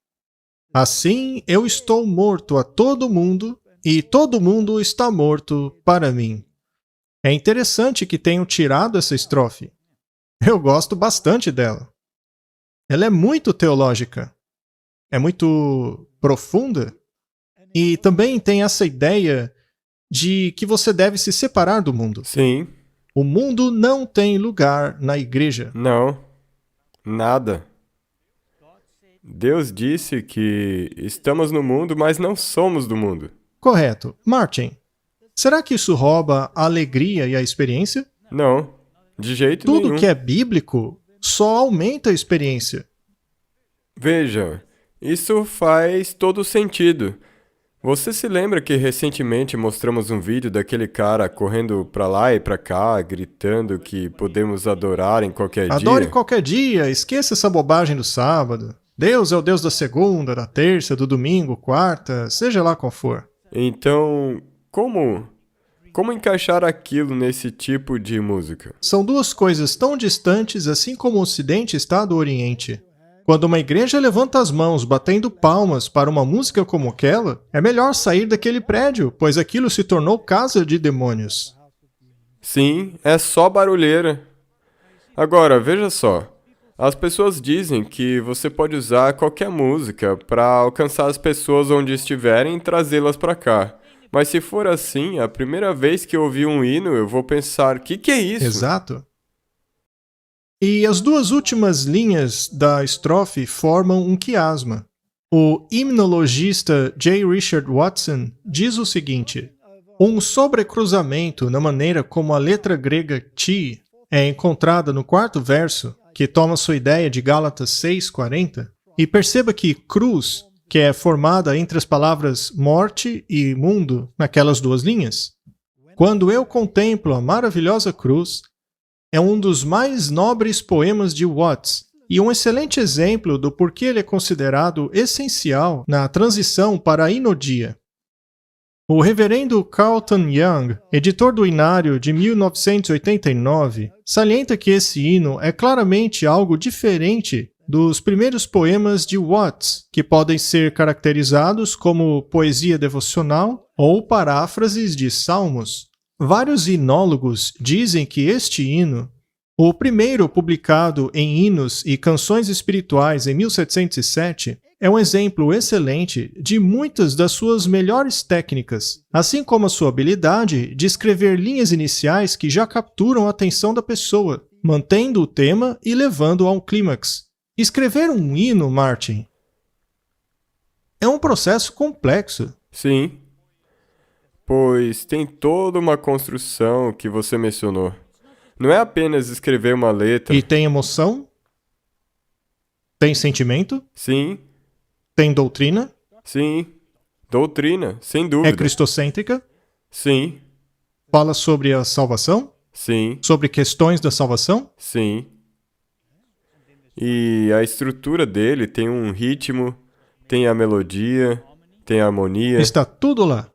Assim eu estou morto a todo mundo, e todo mundo está morto para mim. É interessante que tenham tirado essa estrofe. Eu gosto bastante dela. Ela é muito teológica. É muito profunda. E também tem essa ideia de que você deve se separar do mundo. Sim. O mundo não tem lugar na igreja. Não. Nada. Deus disse que estamos no mundo, mas não somos do mundo. Correto. Martin, será que isso rouba a alegria e a experiência? Não. De jeito Tudo nenhum. que é bíblico só aumenta a experiência. Veja, isso faz todo sentido. Você se lembra que recentemente mostramos um vídeo daquele cara correndo pra lá e pra cá, gritando que podemos adorar em qualquer Adore dia? qualquer dia, esqueça essa bobagem do sábado. Deus é o Deus da segunda, da terça, do domingo, quarta, seja lá qual for. Então, como encaixar aquilo nesse tipo de música? São duas coisas tão distantes assim como o Ocidente está do Oriente. Quando uma igreja levanta as mãos batendo palmas para uma música como aquela, é melhor sair daquele prédio, pois aquilo se tornou casa de demônios. Sim, é só barulheira. Agora, veja só. As pessoas dizem que você pode usar qualquer música para alcançar as pessoas onde estiverem e trazê-las para cá. Mas se for assim, a primeira vez que eu ouvir um hino, eu vou pensar, que é isso? Exato. E as duas últimas linhas da estrofe formam um quiasma. O himnologista J. Richard Watson diz o seguinte: um sobrecruzamento na maneira como a letra grega ti é encontrada no quarto verso, que toma sua ideia de Gálatas 6:40, e perceba que cruz, que é formada entre as palavras morte e mundo naquelas duas linhas. Quando eu contemplo a maravilhosa cruz, é um dos mais nobres poemas de Watts e um excelente exemplo do porquê ele é considerado essencial na transição para a hinodia. O reverendo Carlton Young, editor do Inário de 1989, salienta que esse hino é claramente algo diferente dos primeiros poemas de Watts, que podem ser caracterizados como poesia devocional ou paráfrases de salmos. Vários hinólogos dizem que este hino, o primeiro publicado em Hinos e Canções Espirituais em 1707, é um exemplo excelente de muitas das suas melhores técnicas, assim como a sua habilidade de escrever linhas iniciais que já capturam a atenção da pessoa, mantendo o tema e levando a um clímax. Escrever um hino, Martin, é um processo complexo. Sim, pois tem toda uma construção que você mencionou. Não é apenas escrever uma letra. E tem emoção? Tem sentimento? Sim, Tem doutrina? sim. Doutrina, sem É dúvida. cristocêntrica? Sim, Fala sobre a salvação? sim, Sobre questões da salvação? sim. E a estrutura dele tem um ritmo, tem a melodia, tem a harmonia. Está tudo lá.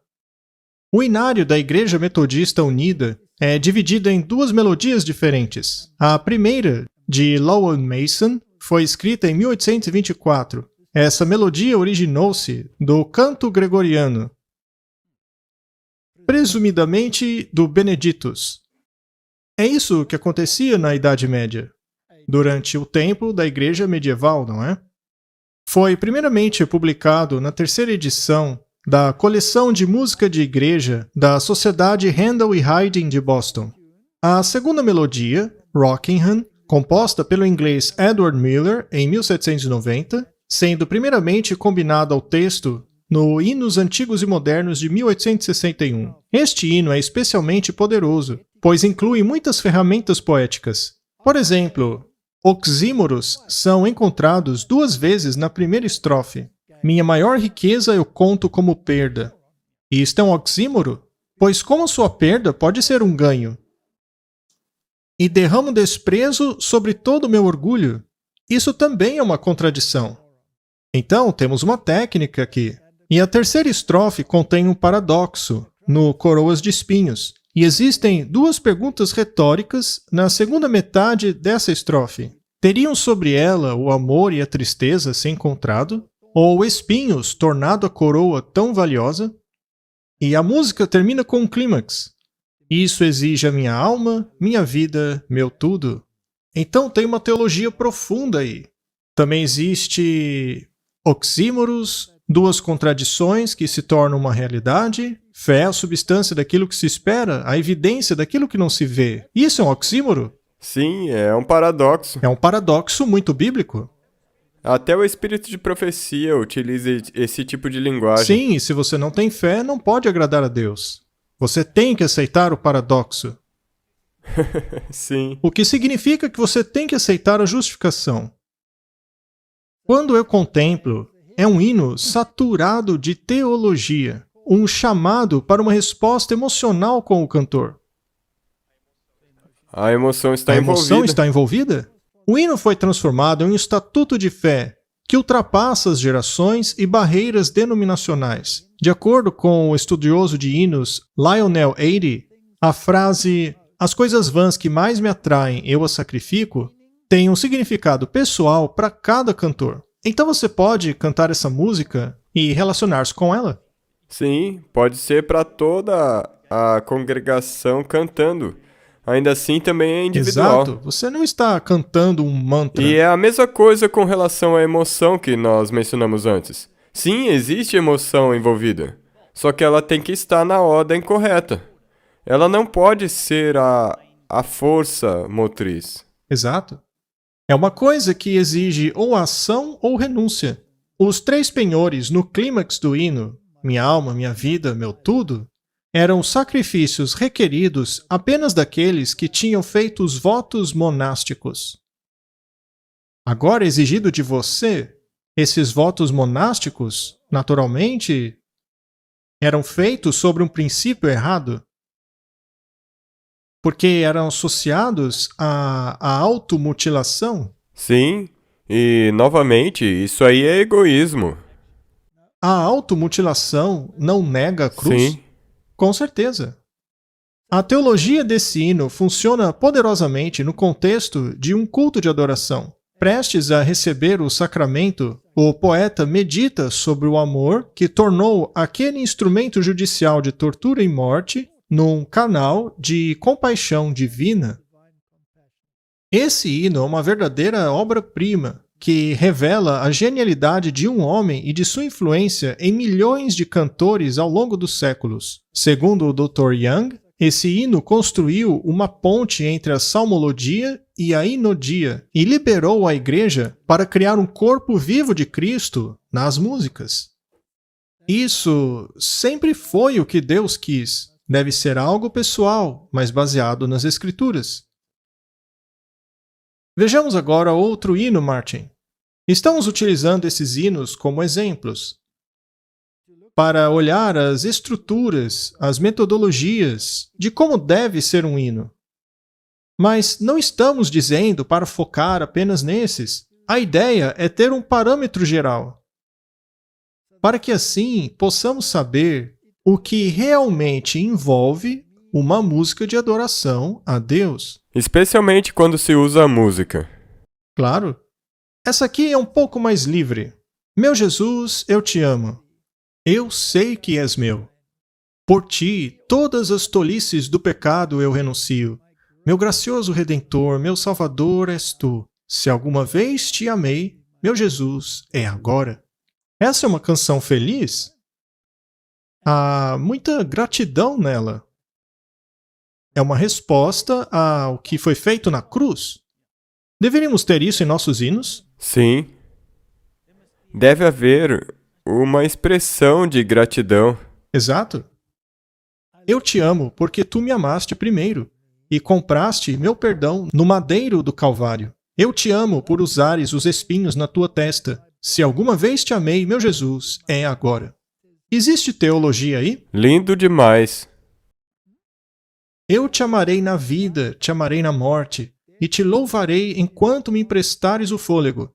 O Inário da Igreja Metodista Unida é dividido em duas melodias diferentes. A primeira, de Lowell Mason, foi escrita em 1824. Essa melodia originou-se do canto gregoriano, presumidamente do Benedictus. É isso que acontecia na Idade Média, durante o tempo da Igreja medieval, não é? Foi primeiramente publicado na terceira edição da coleção de música de igreja da Sociedade Handel e Haydn de Boston. A segunda melodia, Rockingham, composta pelo inglês Edward Miller em 1790, sendo primeiramente combinada ao texto no Hinos Antigos e Modernos de 1861. Este hino é especialmente poderoso, pois inclui muitas ferramentas poéticas. Por exemplo, oxímoros são encontrados 2 vezes na primeira estrofe. Minha maior riqueza eu conto como perda. E isto é um oxímoro? Pois como sua perda pode ser um ganho? E derramo desprezo sobre todo o meu orgulho. Isso também é uma contradição. Então, temos uma técnica aqui. E a terceira estrofe contém um paradoxo, no Coroas de Espinhos. E existem 2 perguntas retóricas na segunda metade dessa estrofe. Teriam sobre ela o amor e a tristeza se encontrado? Ou espinhos tornado a coroa tão valiosa? E a música termina com um clímax. Isso exige a minha alma, minha vida, meu tudo. Então tem uma teologia profunda aí. Também existe oxímoros, 2 contradições que se tornam uma realidade. Fé é a substância daquilo que se espera, a evidência daquilo que não se vê. Isso é um oxímoro? Sim, é um paradoxo. É um paradoxo muito bíblico. Até o espírito de profecia utiliza esse tipo de linguagem. Sim, e se você não tem fé, não pode agradar a Deus. Você tem que aceitar o paradoxo. Sim. O que significa que você tem que aceitar a justificação. Quando eu contemplo, é um hino saturado de teologia, um chamado para uma resposta emocional com o cantor. A emoção está A envolvida. emoção está envolvida? O hino foi transformado em um estatuto de fé que ultrapassa as gerações e barreiras denominacionais. De acordo com o estudioso de hinos Lionel Eady, a frase "as coisas vãs que mais me atraem, eu as sacrifico" tem um significado pessoal para cada cantor. Então você pode cantar essa música e relacionar-se com ela. Sim, pode ser para toda a congregação cantando. Ainda assim, também é individual. Exato. Você não está cantando um mantra. E é a mesma coisa com relação à emoção que nós mencionamos antes. Sim, existe emoção envolvida, só que ela tem que estar na ordem correta. Ela não pode ser a força motriz. Exato. É uma coisa que exige ou ação ou renúncia. Os 3 penhores no clímax do hino, minha alma, minha vida, meu tudo, eram sacrifícios requeridos apenas daqueles que tinham feito os votos monásticos. Agora é exigido de você, esses votos monásticos, naturalmente, eram feitos sobre um princípio errado, porque eram associados à automutilação. Sim, e novamente, isso aí é egoísmo. A automutilação não nega a cruz? Sim. Com certeza. A teologia desse hino funciona poderosamente no contexto de um culto de adoração. Prestes a receber o sacramento, o poeta medita sobre o amor que tornou aquele instrumento judicial de tortura e morte num canal de compaixão divina. Esse hino é uma verdadeira obra-prima que revela a genialidade de um homem e de sua influência em milhões de cantores ao longo dos séculos. Segundo o Dr. Young, esse hino construiu uma ponte entre a salmologia e a hinodia e liberou a igreja para criar um corpo vivo de Cristo nas músicas. Isso sempre foi o que Deus quis. Deve ser algo pessoal, mas baseado nas Escrituras. Vejamos agora outro hino, Martin. Estamos utilizando esses hinos como exemplos para olhar as estruturas, as metodologias de como deve ser um hino. Mas não estamos dizendo para focar apenas nesses. A ideia é ter um parâmetro geral, para que assim possamos saber o que realmente envolve uma música de adoração a Deus. Especialmente quando se usa a música. Claro. Essa aqui é um pouco mais livre. Meu Jesus, eu te amo. Eu sei que és meu. Por ti, todas as tolices do pecado eu renuncio. Meu gracioso Redentor, meu Salvador és tu. Se alguma vez te amei, meu Jesus, é agora. Essa é uma canção feliz? Há muita gratidão nela. É uma resposta ao que foi feito na cruz. Deveríamos ter isso em nossos hinos? Sim. Deve haver uma expressão de gratidão. Exato. Eu te amo porque tu me amaste primeiro e compraste meu perdão no madeiro do Calvário. Eu te amo por usares os espinhos na tua testa. Se alguma vez te amei, meu Jesus, é agora. Existe teologia aí? Lindo demais. Eu te amarei na vida, te amarei na morte, e te louvarei enquanto me emprestares o fôlego.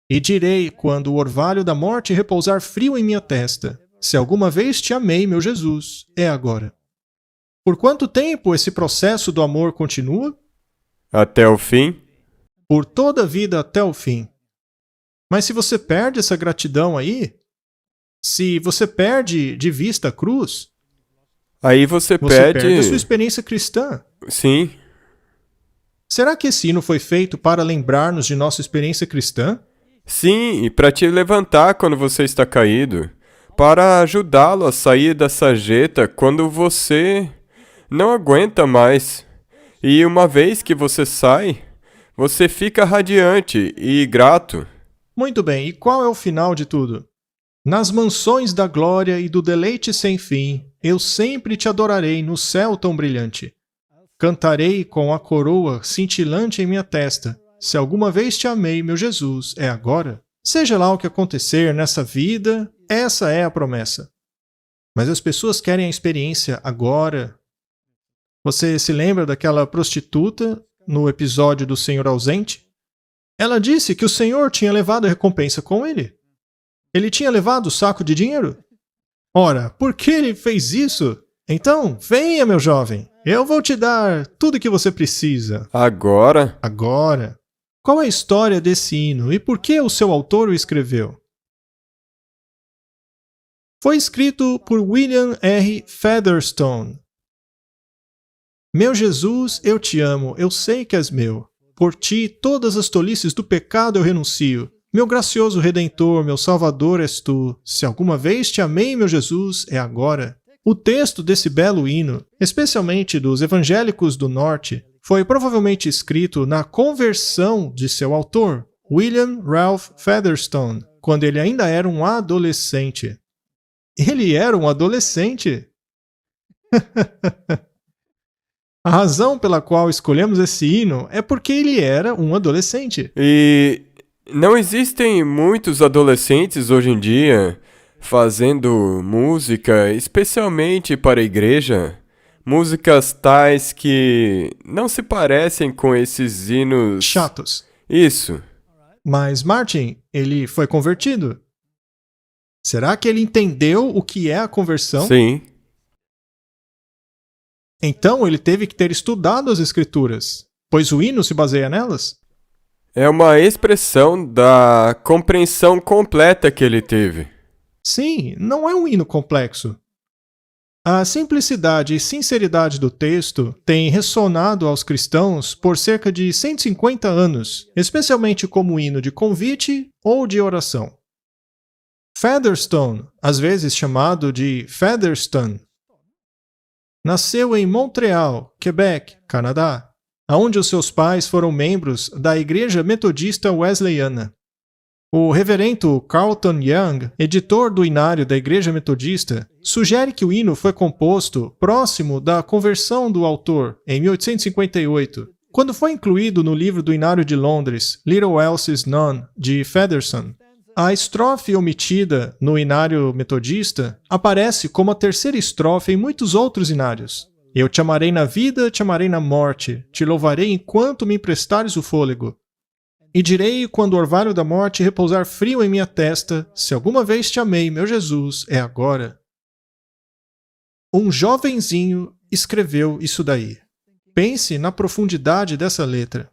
E direi, quando o orvalho da morte repousar frio em minha testa, se alguma vez te amei, meu Jesus, é agora. Por quanto tempo esse processo do amor continua? Até o fim? Por toda a vida até o fim. Mas se você perde essa gratidão aí, se você perde de vista a cruz, Aí você você perde a sua perde. experiência cristã. Sim. Será que esse hino foi feito para lembrar-nos de nossa experiência cristã? Sim, e para te levantar quando você está caído, para ajudá-lo a sair da sarjeta quando você não aguenta mais. E uma vez que você sai, você fica radiante e grato. Muito bem, e qual é o final de tudo? Nas mansões da glória e do deleite sem fim, eu sempre te adorarei no céu tão brilhante. Cantarei com a coroa cintilante em minha testa. Se alguma vez te amei, meu Jesus, é agora. Seja lá o que acontecer nessa vida, essa é a promessa. Mas as pessoas querem a experiência agora. Você se lembra daquela prostituta no episódio do Senhor ausente? Ela disse que o Senhor tinha levado a recompensa com ele. Ele tinha levado o saco de dinheiro? Ora, por que ele fez isso? Então, venha, meu jovem. Eu vou te dar tudo o que você precisa. Agora, Agora. Qual é a história desse hino e por que o seu autor o escreveu? Foi escrito por William R. Featherstone. Meu Jesus, eu te amo, eu sei que és meu. Por ti, todas as tolices do pecado eu renuncio. Meu gracioso Redentor, meu Salvador és tu. Se alguma vez te amei, meu Jesus, é agora. O texto desse belo hino, especialmente dos evangélicos do norte, foi provavelmente escrito na conversão de seu autor, William Ralph Featherstone, quando ele ainda era um adolescente. Ele era um adolescente? A razão pela qual escolhemos esse hino é porque ele era um adolescente. e não existem muitos adolescentes hoje em dia fazendo música, especialmente para a igreja. Músicas tais que não se parecem com esses hinos. Chatos. Isso. Mas Martin, ele foi convertido. Será que ele entendeu o que é a conversão? Sim. Então ele teve que ter estudado as escrituras, pois o hino se baseia nelas? É uma expressão da compreensão completa que ele teve. Sim, não é um hino complexo. A simplicidade e sinceridade do texto têm ressonado aos cristãos por cerca de 150 anos, especialmente como hino de convite ou de oração. Featherstone, às vezes chamado de Featherstone, nasceu em Montreal, Quebec, Canadá, onde os seus pais foram membros da Igreja Metodista Wesleyana. O reverendo Carlton Young, editor do Inário da Igreja Metodista, sugere que o hino foi composto próximo da conversão do autor, em 1858, quando foi incluído no livro do Inário de Londres, Little Else Is Known, de Featherstone. A estrofe omitida no Inário Metodista aparece como a terceira estrofe em muitos outros inários. Eu te amarei na vida, te amarei na morte, te louvarei enquanto me emprestares o fôlego. E direi, quando o orvalho da morte repousar frio em minha testa, se alguma vez te amei, meu Jesus, é agora. Um jovenzinho escreveu isso daí. Pense na profundidade dessa letra.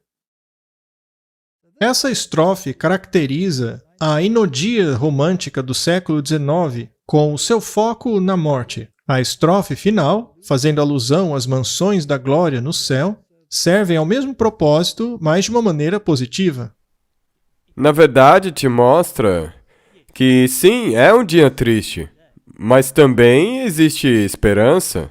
Essa estrofe caracteriza a inodia romântica do século XIX, com o seu foco na morte. A estrofe final, fazendo alusão às mansões da glória no céu, servem ao mesmo propósito, mas de uma maneira positiva. Na verdade, te mostra que sim, é um dia triste, mas também existe esperança.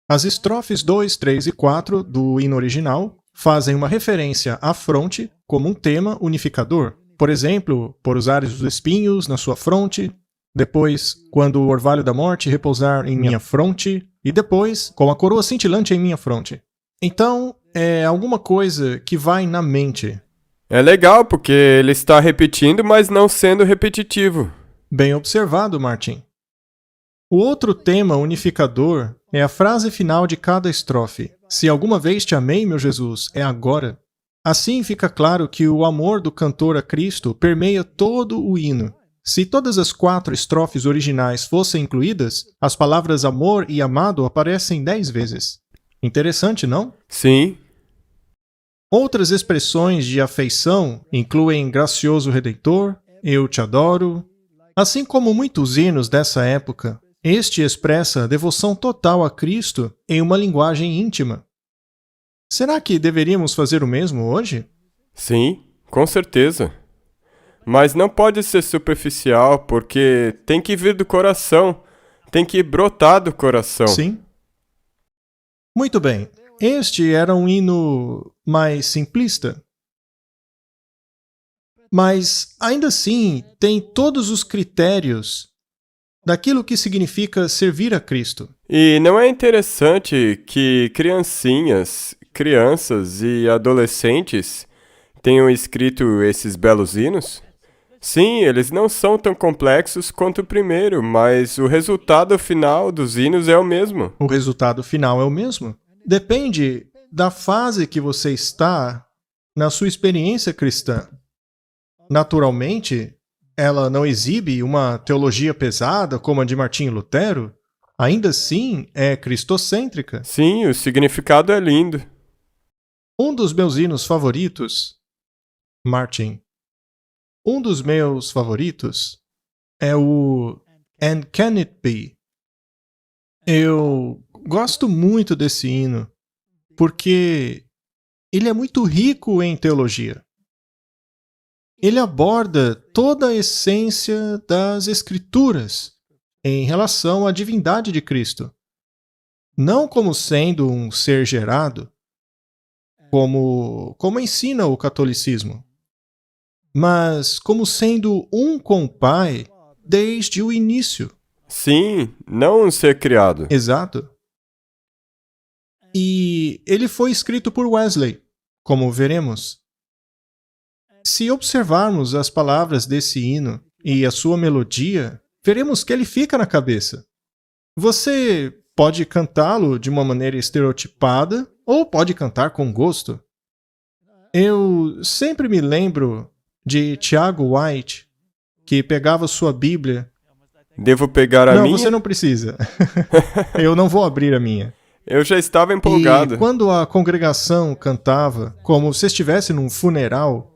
As estrofes 2, 3 e 4 do hino original fazem uma referência à fronte como um tema unificador. Por exemplo, por usares os espinhos na sua fronte, depois, quando o orvalho da morte repousar em minha fronte, e depois, com a coroa cintilante em minha fronte. Então, é alguma coisa que vai na mente. É legal porque ele está repetindo, mas não sendo repetitivo. Bem observado, Martin. O outro tema unificador é a frase final de cada estrofe. Se alguma vez te amei, meu Jesus, é agora. Assim fica claro que o amor do cantor a Cristo permeia todo o hino. Se todas as 4 estrofes originais fossem incluídas, as palavras amor e amado aparecem 10 vezes. Interessante, não? Sim. Outras expressões de afeição incluem gracioso Redentor, eu te adoro. Assim como muitos hinos dessa época, este expressa devoção total a Cristo em uma linguagem íntima. Será que deveríamos fazer o mesmo hoje? Sim, com certeza. Mas não pode ser superficial, porque tem que vir do coração, tem que brotar do coração. Sim. Muito bem. Este era um hino mais simplista. Mas, ainda assim, tem todos os critérios daquilo que significa servir a Cristo. E não é interessante que crianças e adolescentes tenham escrito esses belos hinos? Sim, eles não são tão complexos quanto o primeiro, mas o resultado final dos hinos é o mesmo. O resultado final é o mesmo. Depende da fase que você está na sua experiência cristã. Naturalmente, ela não exibe uma teologia pesada como a de Martinho Lutero. Ainda assim, é cristocêntrica. Sim, o significado é lindo. Um dos meus hinos favoritos, Martin, um dos meus favoritos é o And Can It Be? Eu gosto muito desse hino porque ele é muito rico em teologia. Ele aborda toda a essência das Escrituras em relação à divindade de Cristo. Não como sendo um ser gerado, como ensina o catolicismo, mas como sendo um com o Pai desde o início. Sim, não um ser criado. Exato. E ele foi escrito por Wesley, como veremos. Se observarmos as palavras desse hino e a sua melodia, veremos que ele fica na cabeça. Você pode cantá-lo de uma maneira estereotipada ou pode cantar com gosto. Eu sempre me lembro de Tiago White, que pegava sua Bíblia. Devo pegar a minha? Não, você não precisa. Eu não vou abrir a minha. Eu já estava empolgado. E quando a congregação cantava, como se estivesse num funeral.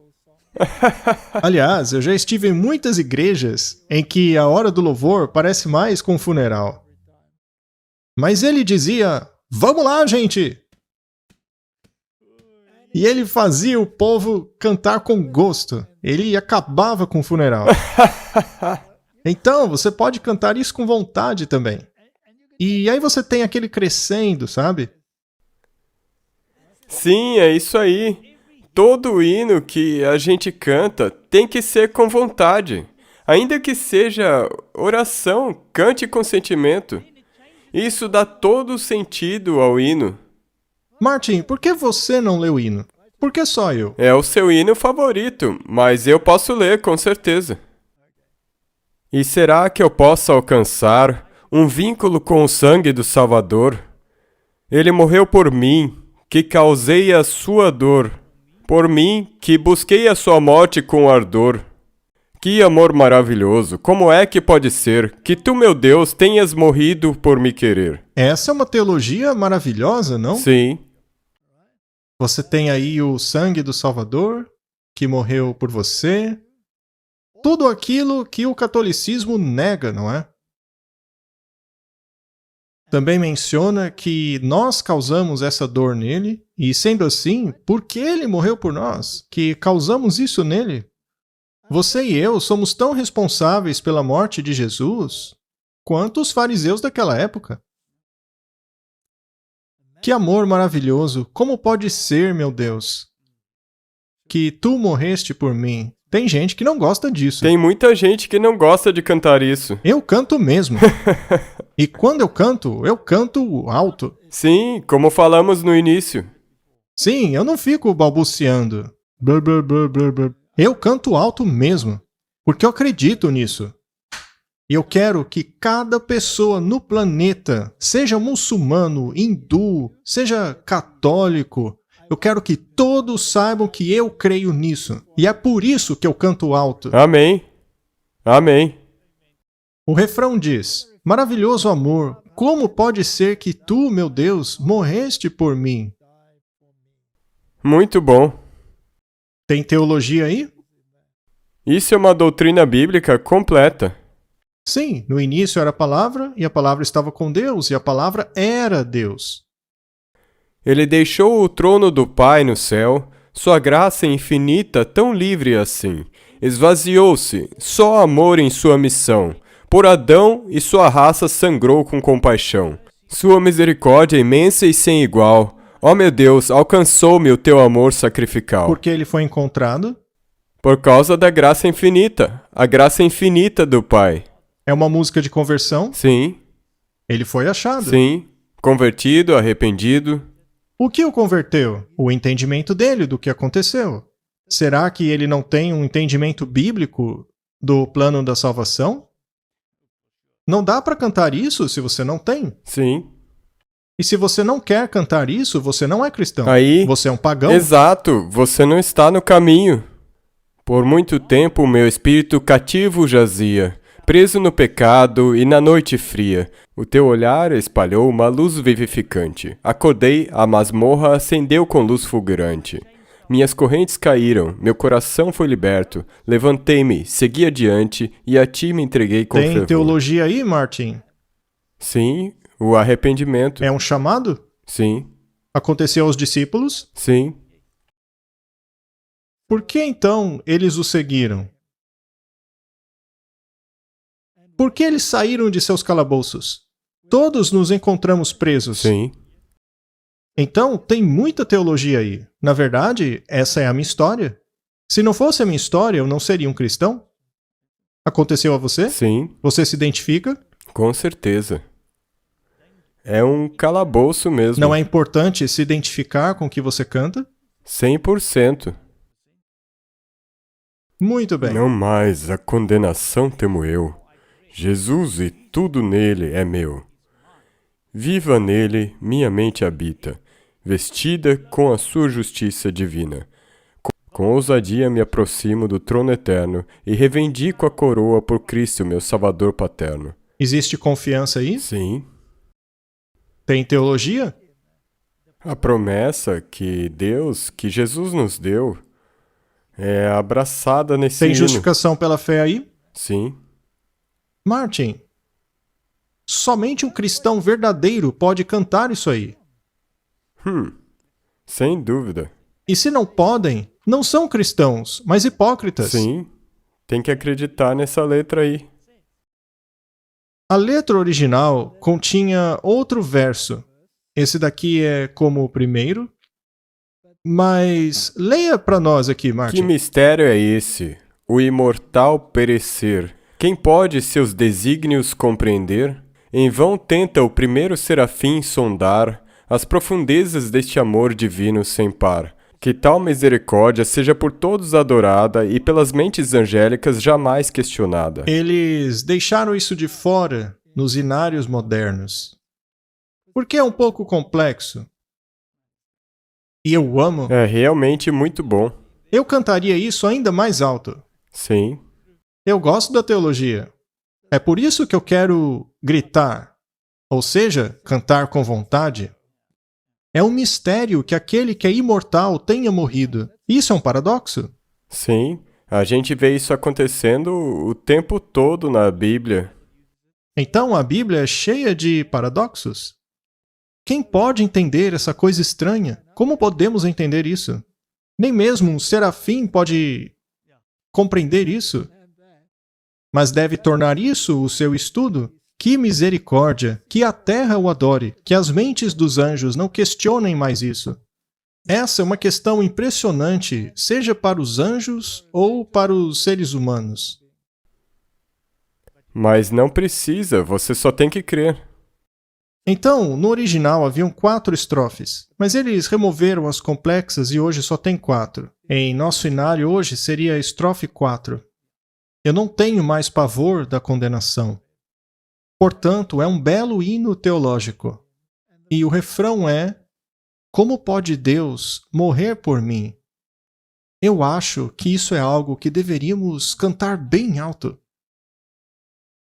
Aliás, eu já estive em muitas igrejas em que a hora do louvor parece mais com um funeral. Mas ele dizia, vamos lá, gente! E ele fazia o povo cantar com gosto. Ele acabava com o funeral. Então, você pode cantar isso com vontade também. E aí você tem aquele crescendo, sabe? Sim, é isso aí. Todo hino que a gente canta tem que ser com vontade. Ainda que seja oração, cante com sentimento. Isso dá todo o sentido ao hino. Martin, por que você não lê o hino? Por que só eu? É o seu hino favorito, mas eu posso ler, com certeza. E será que eu posso alcançar um vínculo com o sangue do Salvador? Ele morreu por mim, que causei a sua dor. Por mim, que busquei a sua morte com ardor. Que amor maravilhoso! Como é que pode ser que tu, meu Deus, tenhas morrido por me querer? Essa é uma teologia maravilhosa, não? Sim. Você tem aí o sangue do Salvador, que morreu por você. Tudo aquilo que o catolicismo nega, não é? Também menciona que nós causamos essa dor nele, e sendo assim, porque ele morreu por nós, que causamos isso nele. Você e eu somos tão responsáveis pela morte de Jesus quanto os fariseus daquela época. Que amor maravilhoso! Como pode ser, meu Deus, que tu morreste por mim? Tem gente que não gosta disso. Tem muita gente que não gosta de cantar isso. Eu canto mesmo. E quando eu canto alto. Sim, como falamos no início. Sim, eu não fico balbuciando. Blá, blá, blá, blá, blá. Eu canto alto mesmo, porque eu acredito nisso. E eu quero que cada pessoa no planeta, seja muçulmano, hindu, seja católico, eu quero que todos saibam que eu creio nisso. E é por isso que eu canto alto. Amém. Amém. O refrão diz: maravilhoso amor, como pode ser que tu, meu Deus, morreste por mim? Muito bom. Tem teologia aí? Isso é uma doutrina bíblica completa. Sim, no início era a palavra, e a palavra estava com Deus, e a palavra era Deus. Ele deixou o trono do Pai no céu, sua graça infinita tão livre assim. Esvaziou-se, só amor em sua missão. Por Adão e sua raça sangrou com compaixão. Sua misericórdia imensa e sem igual. Ó meu Deus, alcançou-me o teu amor sacrificial. Porque ele foi encontrado. Por causa da graça infinita, a graça infinita do Pai. É uma música de conversão. Sim, Ele foi achado. sim, convertido, arrependido. O que o converteu? O entendimento dele do que aconteceu. Será que ele não tem um entendimento bíblico do plano da salvação? Não dá para cantar isso se você não tem. Sim. E se você não quer cantar isso, você não é cristão. Aí, você é um pagão. Exato, você não está no caminho. Por muito tempo meu espírito cativo jazia, preso no pecado e na noite fria. O teu olhar espalhou uma luz vivificante. Acordei, a masmorra acendeu com luz fulgurante. Minhas correntes caíram, meu coração foi liberto. Levantei-me, segui adiante e a ti me entreguei com Tem fervor. teologia aí, Martin? Sim, o arrependimento. É um chamado? Sim, Aconteceu aos discípulos? sim. Por que então eles o seguiram? Por que eles saíram de seus calabouços? Todos nos encontramos presos. Sim. Então, tem muita teologia aí. Na verdade, essa é a minha história. Se não fosse a minha história, eu não seria um cristão? Aconteceu a você? Sim, Você se identifica? com certeza. É um calabouço mesmo. Não é importante se identificar com o que você canta? 100%. Muito bem. Não mais a condenação temo eu. Jesus e tudo nele é meu. Viva nele, minha mente habita, vestida com a sua justiça divina. Com ousadia me aproximo do trono eterno e reivindico a coroa por Cristo, meu Salvador paterno. Existe confiança aí? Sim, Tem teologia? a promessa que Deus, que Jesus nos deu, é abraçada nesse Tem hino. justificação pela fé aí? Sim, Martin, somente um cristão verdadeiro pode cantar isso aí. sem dúvida. E se não podem, não são cristãos, mas hipócritas. Sim, tem que acreditar nessa letra aí. A letra original continha outro verso. Esse daqui é como o primeiro. Mas leia para nós aqui, Que Martin. mistério é esse? O imortal perecer. Quem pode seus desígnios compreender? Em vão tenta o primeiro serafim sondar as profundezas deste amor divino sem par. Que tal misericórdia seja por todos adorada e pelas mentes angélicas jamais questionada. Eles deixaram isso de fora nos inários modernos. Porque é um pouco complexo. E eu amo. É realmente muito bom. Eu cantaria isso ainda mais alto. Sim, Eu gosto da teologia. É por isso que eu quero gritar, ou seja, cantar com vontade. É um mistério que aquele que é imortal tenha morrido. Isso é um paradoxo. sim. A gente vê isso acontecendo o tempo todo na Bíblia. Então a Bíblia é cheia de paradoxos? Quem pode entender essa coisa estranha? Como podemos entender isso? Nem mesmo um serafim pode compreender isso. Mas deve tornar isso o seu estudo? Que misericórdia! Que a terra o adore! Que as mentes dos anjos não questionem mais isso! Essa é uma questão impressionante, seja para os anjos ou para os seres humanos. Mas não precisa, você só tem que crer. Então, no original haviam 4 estrofes, mas eles removeram as complexas e hoje só tem 4. Em nosso inário hoje seria a estrofe 4. Eu não tenho mais pavor da condenação. Portanto, é um belo hino teológico. E o refrão é: como pode Deus morrer por mim? Eu acho que isso é algo que deveríamos cantar bem alto.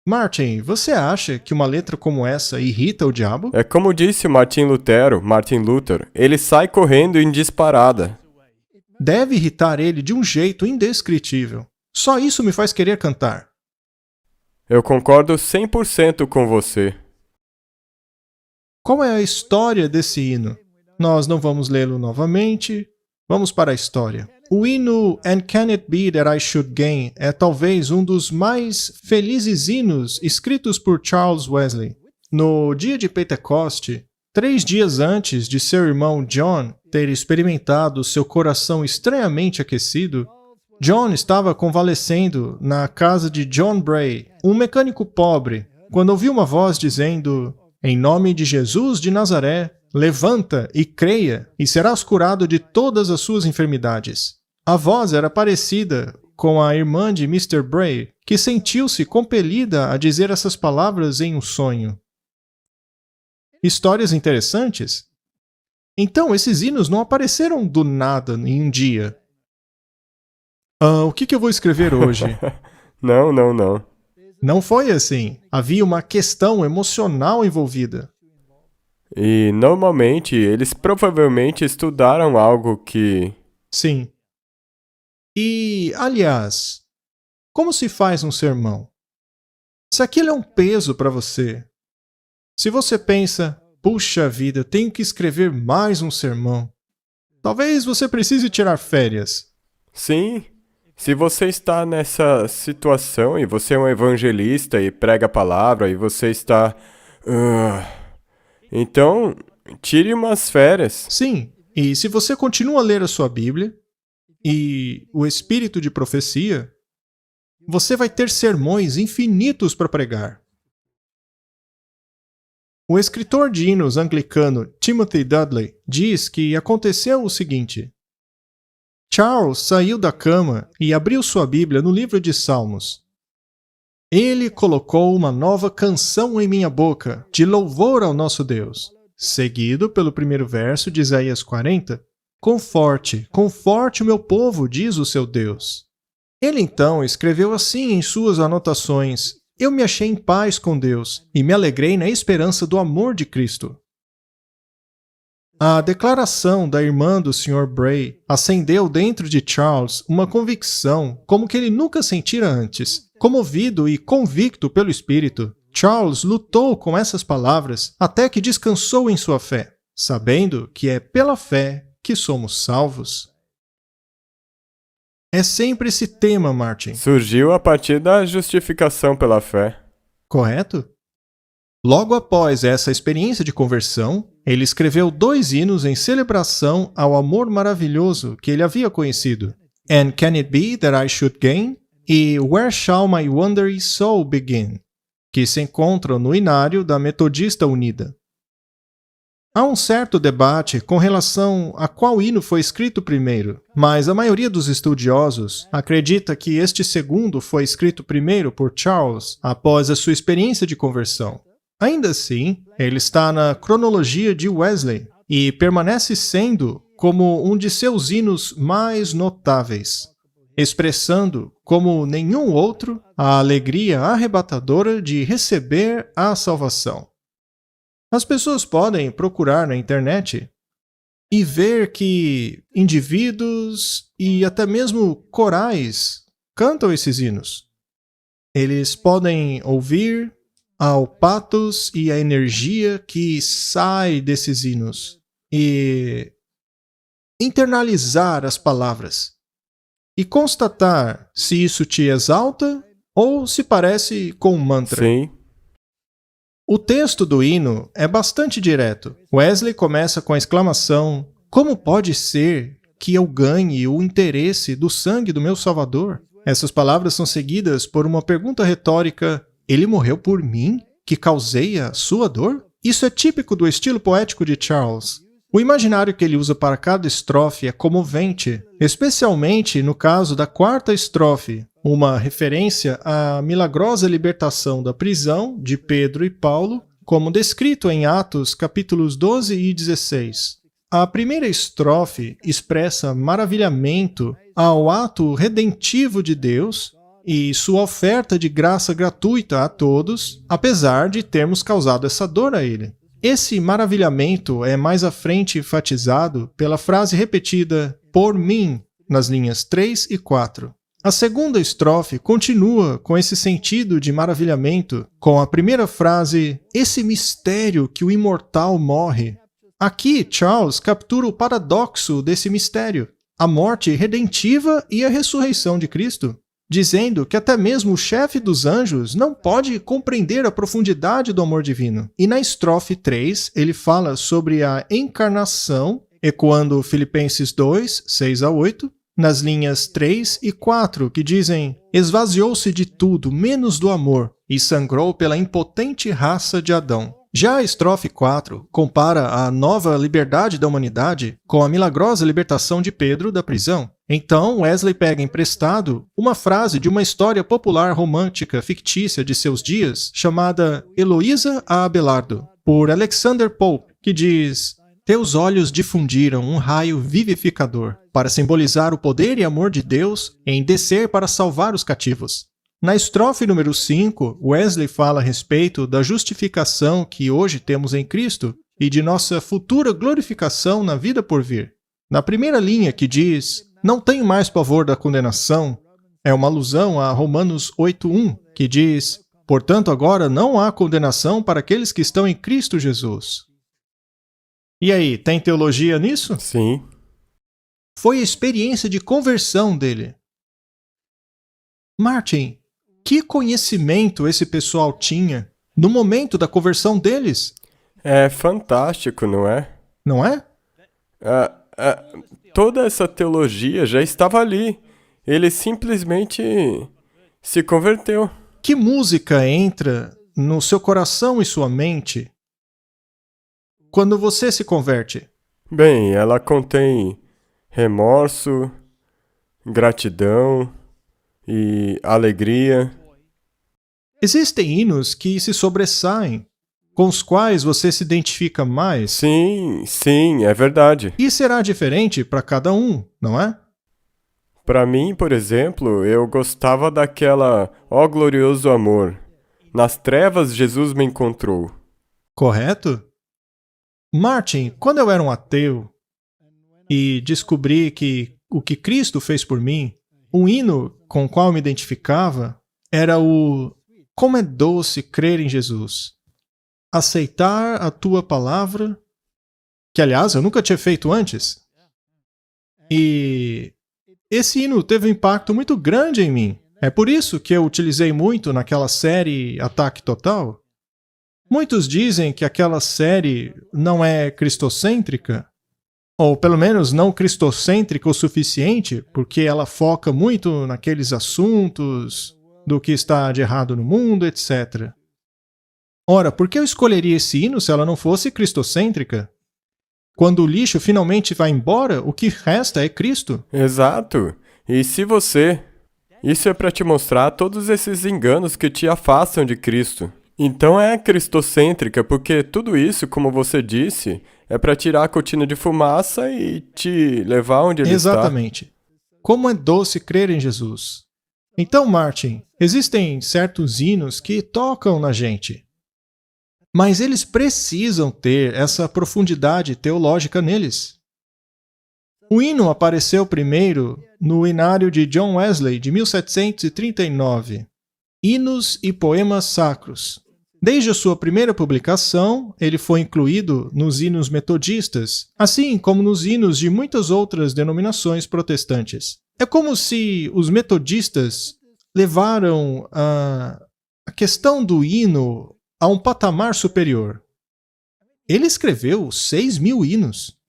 Martin, você acha que uma letra como essa irrita o diabo? É como disse Martin Luther, ele sai correndo em disparada. Deve irritar ele de um jeito indescritível. Só isso me faz querer cantar. Eu concordo 100% com você. Qual é a história desse hino? Nós não vamos lê-lo novamente. Vamos para a história. O hino And Can It Be That I Should Gain é talvez um dos mais felizes hinos escritos por Charles Wesley. No dia de Pentecoste, 3 dias antes de seu irmão John ter experimentado seu coração estranhamente aquecido, John estava convalescendo na casa de John Bray, um mecânico pobre, quando ouviu uma voz dizendo: "Em nome de Jesus de Nazaré, levanta e creia, e serás curado de todas as suas enfermidades." A voz era parecida com a irmã de Mr. Bray, que sentiu-se compelida a dizer essas palavras em um sonho. Histórias interessantes? Então, esses hinos não apareceram do nada em um dia. O que eu vou escrever hoje? Não. Não foi assim. Havia uma questão emocional envolvida. E normalmente eles provavelmente estudaram algo que... Sim. E, aliás, como se faz um sermão? Se aquilo é um peso para você, se você pensa, puxa vida, tenho que escrever mais um sermão, talvez você precise tirar férias. Sim, se você está nessa situação e você é um evangelista e prega a palavra e você está... então, tire umas férias. Sim, e se você continua a ler a sua Bíblia e o espírito de profecia, você vai ter sermões infinitos para pregar. O escritor de hinos anglicano Timothy Dudley diz que aconteceu o seguinte: Charles saiu da cama e abriu sua Bíblia no livro de Salmos. Ele colocou uma nova canção em minha boca, de louvor ao nosso Deus, seguido pelo primeiro verso de Isaías 40. Conforte o meu povo, diz o seu Deus. Ele então escreveu assim em suas anotações: eu me achei em paz com Deus e me alegrei na esperança do amor de Cristo. A declaração da irmã do Sr. Bray acendeu dentro de Charles uma convicção como que ele nunca sentira antes. Comovido e convicto pelo Espírito, Charles lutou com essas palavras até que descansou em sua fé, sabendo que é pela fé que somos salvos. É sempre esse tema, Martin. Surgiu a partir da justificação pela fé. Correto? Logo após essa experiência de conversão, ele escreveu 2 hinos em celebração ao amor maravilhoso que ele havia conhecido: And Can It Be That I Should Gain? E Where Shall My Wandering Soul Begin? Que se encontram no inário da Metodista Unida. Há um certo debate com relação a qual hino foi escrito primeiro, mas a maioria dos estudiosos acredita que este segundo foi escrito primeiro por Charles após a sua experiência de conversão. Ainda assim, ele está na cronologia de Wesley e permanece sendo como um de seus hinos mais notáveis, expressando, como nenhum outro, a alegria arrebatadora de receber a salvação. As pessoas podem procurar na internet e ver que indivíduos e até mesmo corais cantam esses hinos. Eles podem ouvir ao patos e a energia que sai desses hinos e internalizar as palavras e constatar se isso te exalta ou se parece com um mantra. Sim. O texto do hino é bastante direto. Wesley começa com a exclamação: "Como pode ser que eu ganhe o interesse do sangue do meu Salvador?" Essas palavras são seguidas por uma pergunta retórica: "Ele morreu por mim, que causei a sua dor?" Isso é típico do estilo poético de Charles. O imaginário que ele usa para cada estrofe é comovente, especialmente no caso da quarta estrofe, uma referência à milagrosa libertação da prisão de Pedro e Paulo, como descrito em Atos capítulos 12 e 16. A primeira estrofe expressa maravilhamento ao ato redentivo de Deus e sua oferta de graça gratuita a todos, apesar de termos causado essa dor a ele. Esse maravilhamento é mais à frente enfatizado pela frase repetida "por mim" nas linhas 3 e 4. A segunda estrofe continua com esse sentido de maravilhamento, com a primeira frase "esse mistério que o imortal morre". Aqui, Charles captura o paradoxo desse mistério, a morte redentiva e a ressurreição de Cristo, dizendo que até mesmo o chefe dos anjos não pode compreender a profundidade do amor divino. E na estrofe 3, ele fala sobre a encarnação, ecoando Filipenses 2, 6 a 8, nas linhas 3 e 4, que dizem: "Esvaziou-se de tudo, menos do amor, e sangrou pela impotente raça de Adão." Já a estrofe 4 compara a nova liberdade da humanidade com a milagrosa libertação de Pedro da prisão. Então, Wesley pega emprestado uma frase de uma história popular romântica fictícia de seus dias, chamada Heloísa a Abelardo, por Alexander Pope, que diz: "Teus olhos difundiram um raio vivificador, para simbolizar o poder e amor de Deus em descer para salvar os cativos." Na estrofe número 5, Wesley fala a respeito da justificação que hoje temos em Cristo e de nossa futura glorificação na vida por vir. Na primeira linha, que diz: "Não tenho mais pavor da condenação", é uma alusão a Romanos 8:1, que diz: "Portanto, agora não há condenação para aqueles que estão em Cristo Jesus." E aí, tem teologia nisso? Sim. Foi a experiência de conversão dele. Martin, que conhecimento esse pessoal tinha no momento da conversão deles? É fantástico, não é? Não é? Toda essa teologia já estava ali. Ele simplesmente se converteu. Que música entra no seu coração e sua mente quando você se converte? Bem, ela contém remorso, gratidão e alegria. Existem hinos que se sobressaem, com os quais você se identifica mais. Sim, é verdade. E será diferente para cada um, não é? Para mim, por exemplo, eu gostava daquela "Ó glorioso amor, nas trevas Jesus me encontrou." Correto? Martin, quando eu era um ateu e descobri que o que Cristo fez por mim, um hino com o qual eu me identificava era o "Como é doce crer em Jesus, aceitar a tua palavra", que aliás eu nunca tinha feito antes. E esse hino teve um impacto muito grande em mim. É por isso que eu utilizei muito naquela série Ataque Total. Muitos dizem que aquela série não é cristocêntrica, ou pelo menos não cristocêntrica o suficiente, porque ela foca muito naqueles assuntos do que está de errado no mundo, etc. Ora, por que eu escolheria esse hino se ela não fosse cristocêntrica? Quando o lixo finalmente vai embora, o que resta é Cristo. Exato. E se você... Isso é para te mostrar todos esses enganos que te afastam de Cristo. Então é cristocêntrica, porque tudo isso, como você disse, é para tirar a cortina de fumaça e te levar onde ele está. Exatamente. Como é doce crer em Jesus. Então, Martin, existem certos hinos que tocam na gente, mas eles precisam ter essa profundidade teológica neles. O hino apareceu primeiro no Inário de John Wesley, de 1739, Hinos e Poemas Sacros. Desde a sua primeira publicação, ele foi incluído nos hinos metodistas, assim como nos hinos de muitas outras denominações protestantes. É como se os metodistas levaram a questão do hino a um patamar superior. Ele escreveu 6.000 hinos.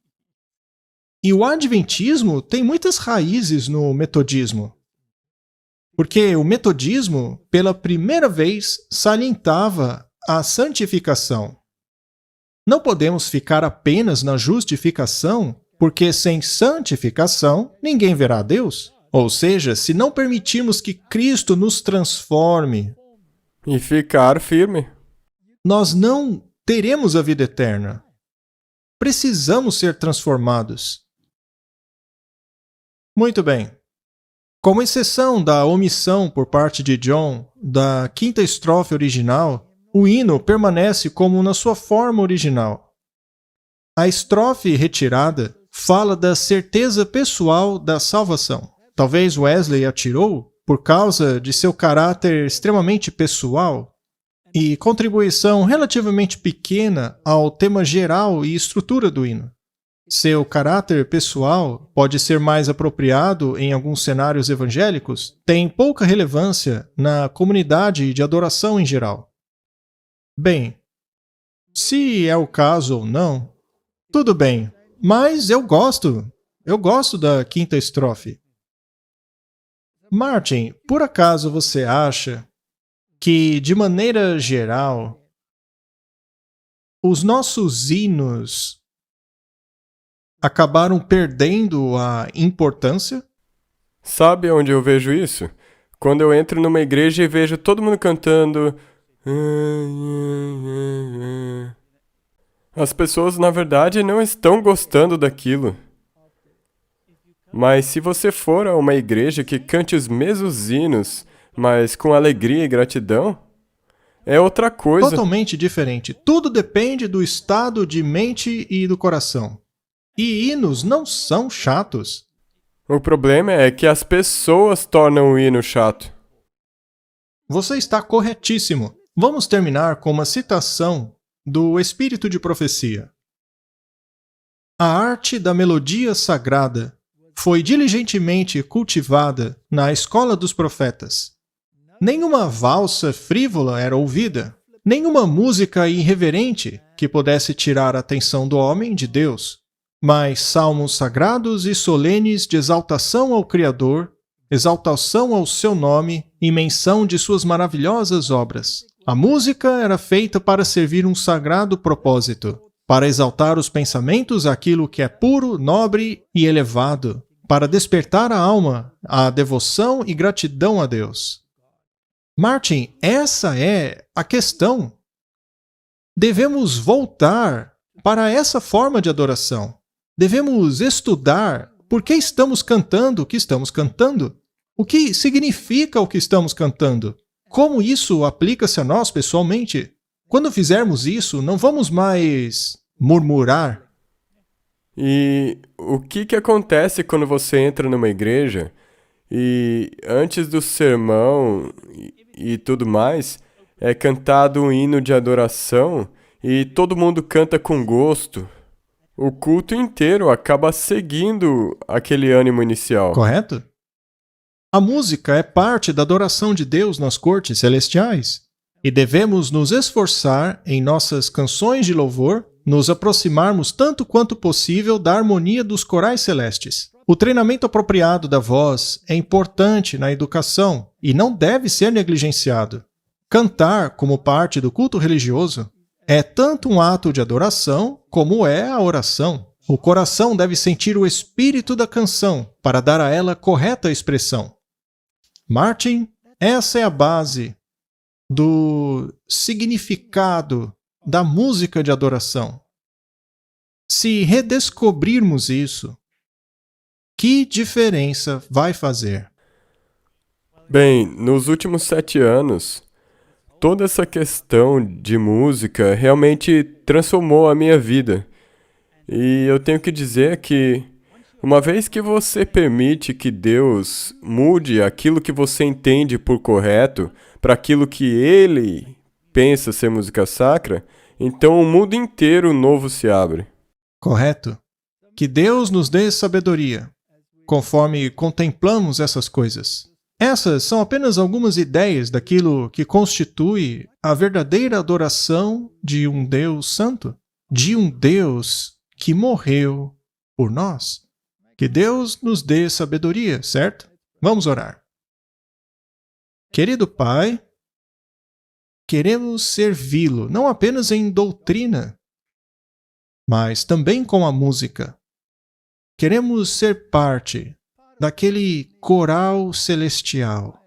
E o adventismo tem muitas raízes no metodismo. Porque o metodismo, pela primeira vez, salientava a santificação. Não podemos ficar apenas na justificação, porque sem santificação ninguém verá a Deus. Ou seja, se não permitirmos que Cristo nos transforme E ficar firme. nós não teremos a vida eterna. Precisamos ser transformados. Muito bem. Com exceção da omissão por parte de John da quinta estrofe original, o hino permanece como na sua forma original. A estrofe retirada fala da certeza pessoal da salvação. Talvez Wesley a tirou por causa de seu caráter extremamente pessoal e contribuição relativamente pequena ao tema geral e estrutura do hino. Seu caráter pessoal pode ser mais apropriado em alguns cenários evangélicos, tem pouca relevância na comunidade de adoração em geral. Bem, se é o caso ou não, tudo bem, mas eu gosto da quinta estrofe. Martin, por acaso você acha que, de maneira geral, os nossos hinos acabaram perdendo a importância? Sabe onde eu vejo isso? Quando eu entro numa igreja e vejo todo mundo cantando. As pessoas, na verdade, não estão gostando daquilo. Mas se você for a uma igreja que cante os mesmos hinos, mas com alegria e gratidão, é outra coisa. Totalmente diferente. Tudo depende do estado de mente e do coração. E hinos não são chatos. O problema é que as pessoas tornam o hino chato. Você está corretíssimo. Vamos terminar com uma citação do Espírito de Profecia. A arte da melodia sagrada foi diligentemente cultivada na escola dos profetas. Nenhuma valsa frívola era ouvida, nenhuma música irreverente que pudesse tirar a atenção do homem de Deus, mas salmos sagrados e solenes de exaltação ao Criador, exaltação ao seu nome e menção de suas maravilhosas obras. A música era feita para servir um sagrado propósito, para exaltar os pensamentos àquilo que é puro, nobre e elevado, para despertar a alma à devoção e gratidão a Deus. Martin, essa é a questão. Devemos voltar para essa forma de adoração. Devemos estudar por que estamos cantando o que estamos cantando, o que significa o que estamos cantando, como isso aplica-se a nós pessoalmente. Quando fizermos isso, não vamos mais murmurar. E o que acontece quando você entra numa igreja e antes do sermão e tudo mais, é cantado um hino de adoração e todo mundo canta com gosto? O culto inteiro acaba seguindo aquele ânimo inicial. Correto? A música é parte da adoração de Deus nas cortes celestiais. E devemos nos esforçar em nossas canções de louvor, nos aproximarmos tanto quanto possível da harmonia dos corais celestes. O treinamento apropriado da voz é importante na educação e não deve ser negligenciado. Cantar, como parte do culto religioso, é tanto um ato de adoração como é a oração. O coração deve sentir o espírito da canção para dar a ela correta expressão. Martin, essa é a base do significado da música de adoração. Se redescobrirmos isso, que diferença vai fazer? Bem, nos últimos 7 anos, toda essa questão de música realmente transformou a minha vida. E eu tenho que dizer que Uma vez que você permite que Deus mude aquilo que você entende por correto para aquilo que Ele pensa ser música sacra, então o mundo inteiro novo se abre. Correto? Que Deus nos dê sabedoria, conforme contemplamos essas coisas. Essas são apenas algumas ideias daquilo que constitui a verdadeira adoração de um Deus santo, de um Deus que morreu por nós. Que Deus nos dê sabedoria, certo? Vamos orar. Querido Pai, queremos servi-lo, não apenas em doutrina, mas também com a música. Queremos ser parte daquele coral celestial.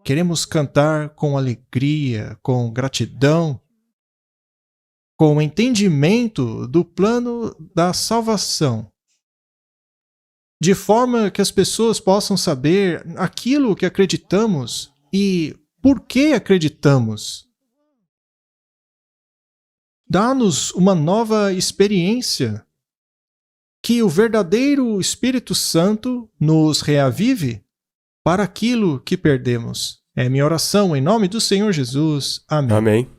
Queremos cantar com alegria, com gratidão, com entendimento do plano da salvação, de forma que as pessoas possam saber aquilo que acreditamos e por que acreditamos. Dá-nos uma nova experiência, que o verdadeiro Espírito Santo nos reavive para aquilo que perdemos. É minha oração em nome do Senhor Jesus. Amém. Amém.